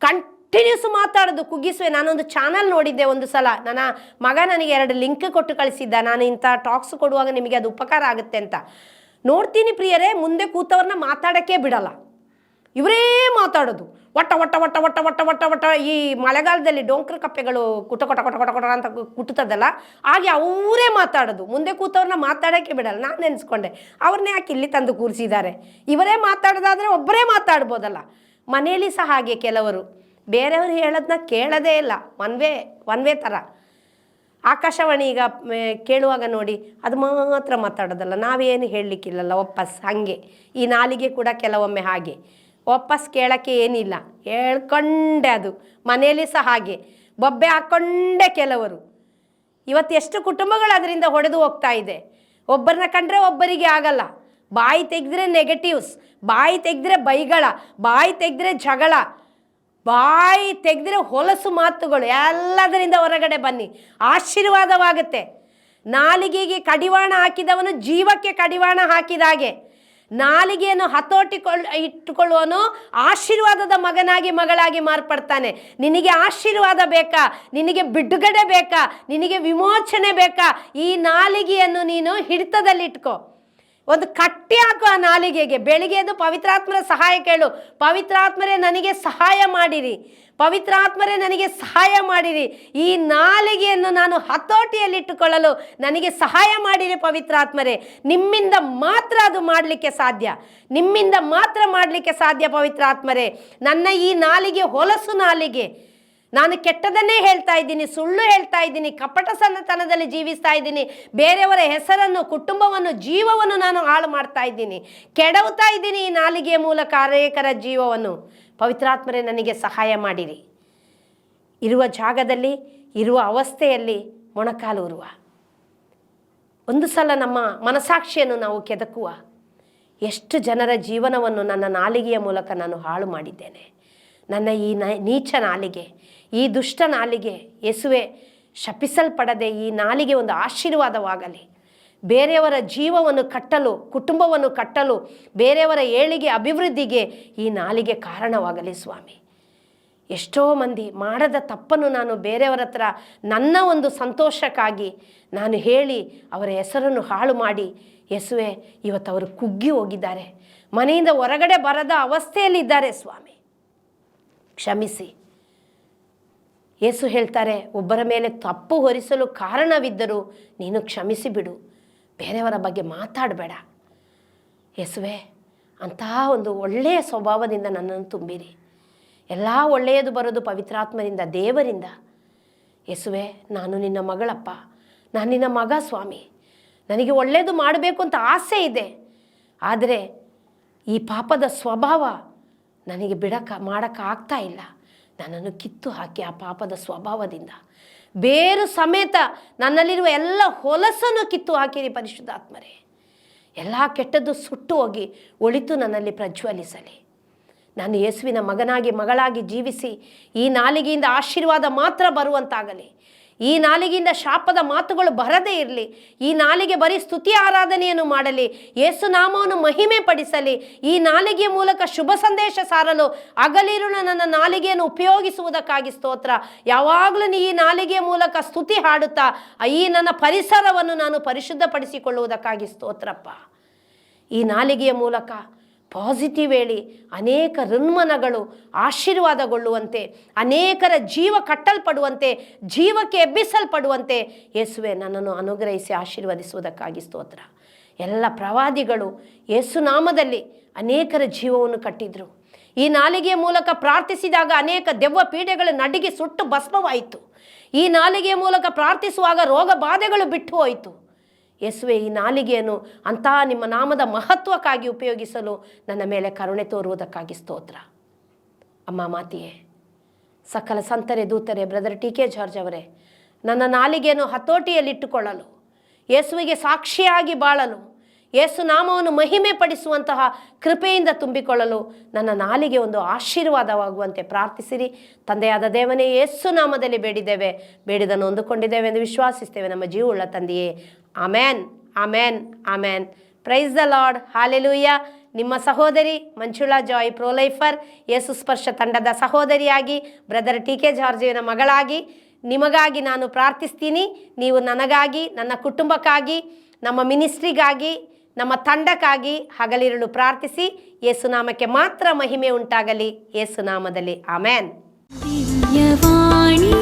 ಕಂಟಿನ್ಯೂಸ್ ಮಾತಾಡೋದು ಕುಗ್ಗಿಸುವೆ. ನಾನೊಂದು ಚಾನಲ್ ನೋಡಿದ್ದೆ ಒಂದು ಸಲ, ನನ್ನ ಮಗ ನನಗೆ 2 ಲಿಂಕ್ ಕೊಟ್ಟು ಕಳಿಸಿದ್ದ, ನಾನು ಇಂಥ ಟಾಕ್ಸ್ ಕೊಡುವಾಗ ನಿಮಗೆ ಅದು ಉಪಕಾರ ಆಗುತ್ತೆ ಅಂತ. ನೋಡ್ತೀನಿ ಪ್ರಿಯರೇ, ಮುಂದೆ ಕೂತವ್ರನ್ನ ಮಾತಾಡೋಕ್ಕೆ ಬಿಡಲ್ಲ, ಇವರೇ ಮಾತಾಡೋದು. ಒಟ್ಟ ಒಟ್ಟ ಒಟ್ಟ ಒಟ್ಟ ಒಟ್ಟ ಒಟ್ಟ ಒಟ್ಟ ಈ ಮಳೆಗಾಲದಲ್ಲಿ ಡೊಂಕ್ರ ಕಪ್ಪೆಗಳು ಕುಟ ಕೊಟ ಕೊಟ ಕೊಟ ಕೊಟ ಅಂತ ಕುಟ್ಟುತ್ತದಲ್ಲ, ಹಾಗೆ ಅವರೇ ಮಾತಾಡೋದು. ಮುಂದೆ ಕೂತವ್ರನ್ನ ಮಾತಾಡೋಕ್ಕೆ ಬಿಡಲ್ಲ. ನಾನು ನೆನೆಸ್ಕೊಂಡೆ, ಅವ್ರನ್ನೇ ಯಾಕೆ ಇಲ್ಲಿ ತಂದು ಕೂರಿಸಿದ್ದಾರೆ? ಇವರೇ ಮಾತಾಡೋದಾದರೆ ಒಬ್ಬರೇ ಮಾತಾಡ್ಬೋದಲ್ಲ. ಮನೆಯಲ್ಲಿ ಸಹ ಹಾಗೆ ಕೆಲವರು ಬೇರೆಯವರು ಹೇಳೋದನ್ನ ಕೇಳೋದೇ ಇಲ್ಲ, ಒನ್ ವೇ ಥರ. ಆಕಾಶವಾಣಿ ಈಗ ಕೇಳುವಾಗ ನೋಡಿ, ಅದು ಮಾತ್ರ ಮಾತಾಡೋದಲ್ಲ, ನಾವೇನು ಹೇಳಲಿಕ್ಕಿಲ್ಲಲ್ಲ ವಾಪಸ್. ಹಾಗೆ ಈ ನಾಲಿಗೆ ಕೂಡ ಕೆಲವೊಮ್ಮೆ ಹಾಗೆ ವಾಪಸ್ ಕೇಳೋಕ್ಕೆ ಏನಿಲ್ಲ, ಹೇಳ್ಕೊಂಡೆ. ಅದು ಮನೆಯಲ್ಲಿ ಸಹ ಹಾಗೆ ಬೊಬ್ಬೆ ಹಾಕ್ಕೊಂಡೆ ಕೆಲವರು. ಇವತ್ತು ಎಷ್ಟು ಕುಟುಂಬಗಳು ಅದರಿಂದ ಹೊಡೆದು ಹೋಗ್ತಾ ಇದೆ. ಒಬ್ಬರನ್ನ ಕಂಡ್ರೆ ಒಬ್ಬರಿಗೆ ಆಗಲ್ಲ. ಬಾಯಿ ತೆಗೆದ್ರೆ ನೆಗೆಟಿವ್ಸ್, ಬಾಯಿ ತೆಗೆದ್ರೆ ಬೈಗಳ, ಬಾಯಿ ತೆಗೆದ್ರೆ ಜಗಳ, ಬಾಯಿ ತೆಗೆದ್ರೆ ಹೊಲಸು ಮಾತುಗಳು. ಎಲ್ಲದರಿಂದ ಹೊರಗಡೆ ಬನ್ನಿ, ಆಶೀರ್ವಾದವಾಗುತ್ತೆ. ನಾಲಿಗೆಗೆ ಕಡಿವಾಣ ಹಾಕಿದವನು ಜೀವಕ್ಕೆ ಕಡಿವಾಣ ಹಾಕಿದಾಗೆ. ನಾಲಿಗೆಯನ್ನು ಇಟ್ಟುಕೊಳ್ಳುವನು ಆಶೀರ್ವಾದದ ಮಗನಾಗಿ ಮಗಳಾಗಿ ಮಾರ್ಪಡ್ತಾನೆ. ನಿನಗೆ ಆಶೀರ್ವಾದ ಬೇಕಾ? ನಿನಗೆ ಬಿಡುಗಡೆ ಬೇಕಾ? ನಿನಗೆ ವಿಮೋಚನೆ ಬೇಕಾ? ಈ ನಾಲಿಗೆಯನ್ನು ನೀನು ಹಿಡಿತದಲ್ಲಿಟ್ಕೋ. ಒಂದು ಕಟ್ಟಿ ಹಾಕು ಆ ನಾಲಿಗೆಗೆ. ಬೆಳಿಗ್ಗೆ ಎದ್ದು ಪವಿತ್ರಾತ್ಮರ ಸಹಾಯ ಕೇಳು. ಪವಿತ್ರಾತ್ಮರೇ ನನಗೆ ಸಹಾಯ ಮಾಡಿರಿ, ಪವಿತ್ರಾತ್ಮರೇ ನನಗೆ ಸಹಾಯ ಮಾಡಿರಿ. ಈ ನಾಲಿಗೆಯನ್ನು ನಾನು ಹತೋಟಿಯಲ್ಲಿಟ್ಟುಕೊಳ್ಳಲು ನನಗೆ ಸಹಾಯ ಮಾಡಿರಿ ಪವಿತ್ರಾತ್ಮರೇ. ನಿಮ್ಮಿಂದ ಮಾತ್ರ ಅದು ಮಾಡಲಿಕ್ಕೆ ಸಾಧ್ಯ, ನಿಮ್ಮಿಂದ ಮಾತ್ರ ಮಾಡಲಿಕ್ಕೆ ಸಾಧ್ಯ ಪವಿತ್ರಾತ್ಮರೇ. ನನ್ನ ಈ ನಾಲಿಗೆ ಹೊಲಸು ನಾಲಿಗೆ. ನಾನು ಕೆಟ್ಟದನ್ನೇ ಹೇಳ್ತಾ ಇದ್ದೀನಿ, ಸುಳ್ಳು ಹೇಳ್ತಾ ಇದ್ದೀನಿ, ಕಪಟ ಸನ್ನತನದಲ್ಲಿ ಜೀವಿಸ್ತಾ ಇದ್ದೀನಿ. ಬೇರೆಯವರ ಹೆಸರನ್ನು, ಕುಟುಂಬವನ್ನು, ಜೀವವನ್ನು ನಾನು ಹಾಳು ಮಾಡ್ತಾ ಇದ್ದೀನಿ, ಕೆಡವುತ್ತಾ ಇದ್ದೀನಿ ಈ ನಾಲಿಗೆಯ ಮೂಲಕ ಅನೇಕರ ಜೀವವನ್ನು. ಪವಿತ್ರಾತ್ಮರೇ ನನಗೆ ಸಹಾಯ ಮಾಡಿರಿ. ಇರುವ ಜಾಗದಲ್ಲಿ, ಇರುವ ಅವಸ್ಥೆಯಲ್ಲಿ ಮೊಣಕಾಲೂರುವ. ಒಂದು ಸಲ ನಮ್ಮ ಮನಸಾಕ್ಷಿಯನ್ನು ನಾವು ಕೆದಕುವ. ಎಷ್ಟು ಜನರ ಜೀವನವನ್ನು ನನ್ನ ನಾಲಿಗೆಯ ಮೂಲಕ ನಾನು ಹಾಳು ಮಾಡಿದ್ದೇನೆ. ನನ್ನ ಈ ನೀಚ ನಾಲಿಗೆ, ಈ ದುಷ್ಟ ನಾಲಿಗೆ ಯೇಸುವೆ ಶಪಿಸಲ್ಪಡದೆ ಈ ನಾಲಿಗೆ ಒಂದು ಆಶೀರ್ವಾದವಾಗಲಿ. ಬೇರೆಯವರ ಜೀವವನ್ನು ಕಟ್ಟಲು, ಕುಟುಂಬವನ್ನು ಕಟ್ಟಲು, ಬೇರೆಯವರ ಏಳಿಗೆ, ಅಭಿವೃದ್ಧಿಗೆ ಈ ನಾಲಿಗೆ ಕಾರಣವಾಗಲಿ ಸ್ವಾಮಿ. ಎಷ್ಟೋ ಮಂದಿ ಮಾಡದ ತಪ್ಪನ್ನು ನಾನು ಬೇರೆಯವರ ಹತ್ರ ನನ್ನ ಒಂದು ಸಂತೋಷಕ್ಕಾಗಿ ನಾನು ಹೇಳಿ ಅವರ ಹೆಸರನ್ನು ಹಾಳು ಮಾಡಿ, ಯೇಸುವೆ ಇವತ್ತು ಅವರು ಕುಗ್ಗಿ ಹೋಗಿದ್ದಾರೆ, ಮನೆಯಿಂದ ಹೊರಗಡೆ ಬರದ ಅವಸ್ಥೆಯಲ್ಲಿದ್ದಾರೆ ಸ್ವಾಮಿ, ಕ್ಷಮಿಸಿ. ಯೇಸು ಹೇಳ್ತಾರೆ, ಒಬ್ಬರ ಮೇಲೆ ತಪ್ಪು ಹೊರಿಸಲು ಕಾರಣವಿದ್ದರೂ ನೀನು ಕ್ಷಮಿಸಿ ಬಿಡು, ಬೇರೆಯವರ ಬಗ್ಗೆ ಮಾತಾಡಬೇಡ. ಯೇಸುವೆ ಅಂತಹ ಒಂದು ಒಳ್ಳೆಯ ಸ್ವಭಾವದಿಂದ ನನ್ನನ್ನು ತುಂಬಿರಿ. ಎಲ್ಲ ಒಳ್ಳೆಯದು ಬರೋದು ಪವಿತ್ರಾತ್ಮರಿಂದ, ದೇವರಿಂದ. ಯೇಸುವೆ ನಾನು ನಿನ್ನ ಮಗಳಪ್ಪ, ನಾನು ನಿನ್ನ ಮಗ ಸ್ವಾಮಿ, ನನಗೆ ಒಳ್ಳೆಯದು ಮಾಡಬೇಕು ಅಂತ ಆಸೆ ಇದೆ. ಆದರೆ ಈ ಪಾಪದ ಸ್ವಭಾವ ನನಗೆ ಮಾಡೋಕ್ಕಾಗ್ತಾ ಇಲ್ಲ. ನನ್ನನ್ನು ಕಿತ್ತು ಹಾಕಿ ಆ ಪಾಪದ ಸ್ವಭಾವದಿಂದ ಬೇರು ಸಮೇತ ನನ್ನಲ್ಲಿರುವ ಎಲ್ಲ ಹೊಲಸನ್ನು ಕಿತ್ತು ಹಾಕಿರಿ ಪರಿಶುದ್ಧಾತ್ಮರೇ. ಎಲ್ಲ ಕೆಟ್ಟದ್ದು ಸುಟ್ಟು ಹೋಗಿ ಒಳಿತು ನನ್ನಲ್ಲಿ ಪ್ರಜ್ವಲಿಸಲಿ. ನಾನು ಯೇಸುವಿನ ಮಗನಾಗಿ ಮಗಳಾಗಿ ಜೀವಿಸಿ ಈ ನಾಲಿಗೆಯಿಂದ ಆಶೀರ್ವಾದ ಮಾತ್ರ ಬರುವಂತಾಗಲಿ. ಈ ನಾಲಿಗೆಯಿಂದ ಶಾಪದ ಮಾತುಗಳು ಬರದೇ ಇರಲಿ. ಈ ನಾಲಿಗೆ ಬರೀ ಸ್ತುತಿ ಆರಾಧನೆಯನ್ನು ಮಾಡಲಿ, ಯೇಸು ನಾಮವನ್ನು ಮಹಿಮೆ ಪಡಿಸಲಿ. ಈ ನಾಲಿಗೆಯ ಮೂಲಕ ಶುಭ ಸಂದೇಶ ಸಾರಲು ಹಗಲಿರುಳು ನನ್ನ ನಾಲಿಗೆಯನ್ನು ಉಪಯೋಗಿಸುವುದಕ್ಕಾಗಿ ಸ್ತೋತ್ರ. ಯಾವಾಗಲೂ ಈ ನಾಲಿಗೆಯ ಮೂಲಕ ಸ್ತುತಿ ಹಾಡುತ್ತಾ ಈ ನನ್ನ ಪರಿಸರವನ್ನು ನಾನು ಪರಿಶುದ್ಧಪಡಿಸಿಕೊಳ್ಳುವುದಕ್ಕಾಗಿ ಸ್ತೋತ್ರಪ್ಪ. ಈ ನಾಲಿಗೆಯ ಮೂಲಕ ಪಾಸಿಟಿವ್ ಹೇಳಿ ಅನೇಕ ಋನ್ಮನಗಳು ಆಶೀರ್ವಾದಗೊಳ್ಳುವಂತೆ, ಅನೇಕರ ಜೀವ ಕಟ್ಟಲ್ಪಡುವಂತೆ, ಜೀವಕ್ಕೆ ಎಬ್ಬಿಸಲ್ಪಡುವಂತೆ ಯೇಸುವೆ ನನ್ನನ್ನು ಅನುಗ್ರಹಿಸಿ ಆಶೀರ್ವದಿಸುವುದಕ್ಕಾಗಿ ಸ್ತೋತ್ರ. ಎಲ್ಲ ಪ್ರವಾದಿಗಳು ಯೇಸು ನಾಮದಲ್ಲಿ ಅನೇಕರ ಜೀವವನ್ನು ಕಟ್ಟಿದರು. ಈ ನಾಲಿಗೆಯ ಮೂಲಕ ಪ್ರಾರ್ಥಿಸಿದಾಗ ಅನೇಕ ದೆವ್ವ ಪೀಡೆಗಳು ನಡಿಗೆ ಸುಟ್ಟು ಭಸ್ಮವಾಯಿತು. ಈ ನಾಲಿಗೆಯ ಮೂಲಕ ಪ್ರಾರ್ಥಿಸುವಾಗ ರೋಗ ಬಾಧೆಗಳು ಬಿಟ್ಟು ಹೋಯಿತು. ಯೇಸುವೆ, ಈ ನಾಲಿಗೆಯನ್ನು ಅಂಥ ನಿಮ್ಮ ನಾಮದ ಮಹತ್ವಕ್ಕಾಗಿ ಉಪಯೋಗಿಸಲು ನನ್ನ ಮೇಲೆ ಕರುಣೆ ತೋರುವುದಕ್ಕಾಗಿ ಸ್ತೋತ್ರ. ಅಮ್ಮ ಮಾತೆಯೇ, ಸಕಲ ಸಂತರೇ, ದೂತರೇ, ಬ್ರದರ್ ಟಿ.ಕೆ. ಜಾರ್ಜ್ ಅವರೇ, ನನ್ನ ನಾಲಿಗೆಯನ್ನು ಹತೋಟಿಯಲ್ಲಿಟ್ಟುಕೊಳ್ಳಲು, ಯೇಸುವಿಗೆ ಸಾಕ್ಷಿಯಾಗಿ ಬಾಳಲು, ಯೇಸು ನಾಮವನ್ನು ಮಹಿಮೆ ಪಡಿಸುವಂತಹ ಕೃಪೆಯಿಂದ ತುಂಬಿಕೊಳ್ಳಲು ನನ್ನ ನಾಲಿಗೆ ಒಂದು ಆಶೀರ್ವಾದವಾಗುವಂತೆ ಪ್ರಾರ್ಥಿಸಿರಿ. ತಂದೆಯಾದ ದೇವನೇ, ಯೇಸು ನಾಮದಲ್ಲಿ ಬೇಡಿದ್ದೇವೆ, ಬೇಡಿದನ್ನು ಹೊಂದಿಕೊಂಡಿದ್ದೇವೆ ಎಂದು ವಿಶ್ವಾಸಿಸ್ತೇವೆ ನಮ್ಮ ಜೀವವುಳ್ಳ ತಂದೆಯೇ. ಆಮೇನ್, ಆಮೇನ್, ಆಮೇನ್. Praise the Lord. ಹಾಲೆಲೂಯ. ನಿಮ್ಮ ಸಹೋದರಿ ಮಂಜುಳಾ ಜಾಯ್ ಪ್ರೋಲೈಫರ್, ಯೇಸು ಸ್ಪರ್ಶ ತಂಡದ ಸಹೋದರಿಯಾಗಿ, ಬ್ರದರ್ ಟಿ.ಕೆ. ಜಾರ್ಜಿನ ಮಗಳಾಗಿ ನಿಮಗಾಗಿ ನಾನು ಪ್ರಾರ್ಥಿಸ್ತೀನಿ. ನೀವು ನನಗಾಗಿ, ನನ್ನ ಕುಟುಂಬಕ್ಕಾಗಿ, ನಮ್ಮ ಮಿನಿಸ್ಟ್ರಿಗಾಗಿ, ನಮ್ಮ ತಂಡಕ್ಕಾಗಿ ಹಗಲಿರುಳು ಪ್ರಾರ್ಥಿಸಿ. ಯೇಸುನಾಮಕ್ಕೆ ಮಾತ್ರ ಮಹಿಮೆ ಉಂಟಾಗಲಿ. ಯೇಸುನಾಮದಲ್ಲಿ ಆಮೇನ್. ದಿವ್ಯವಾಣಿ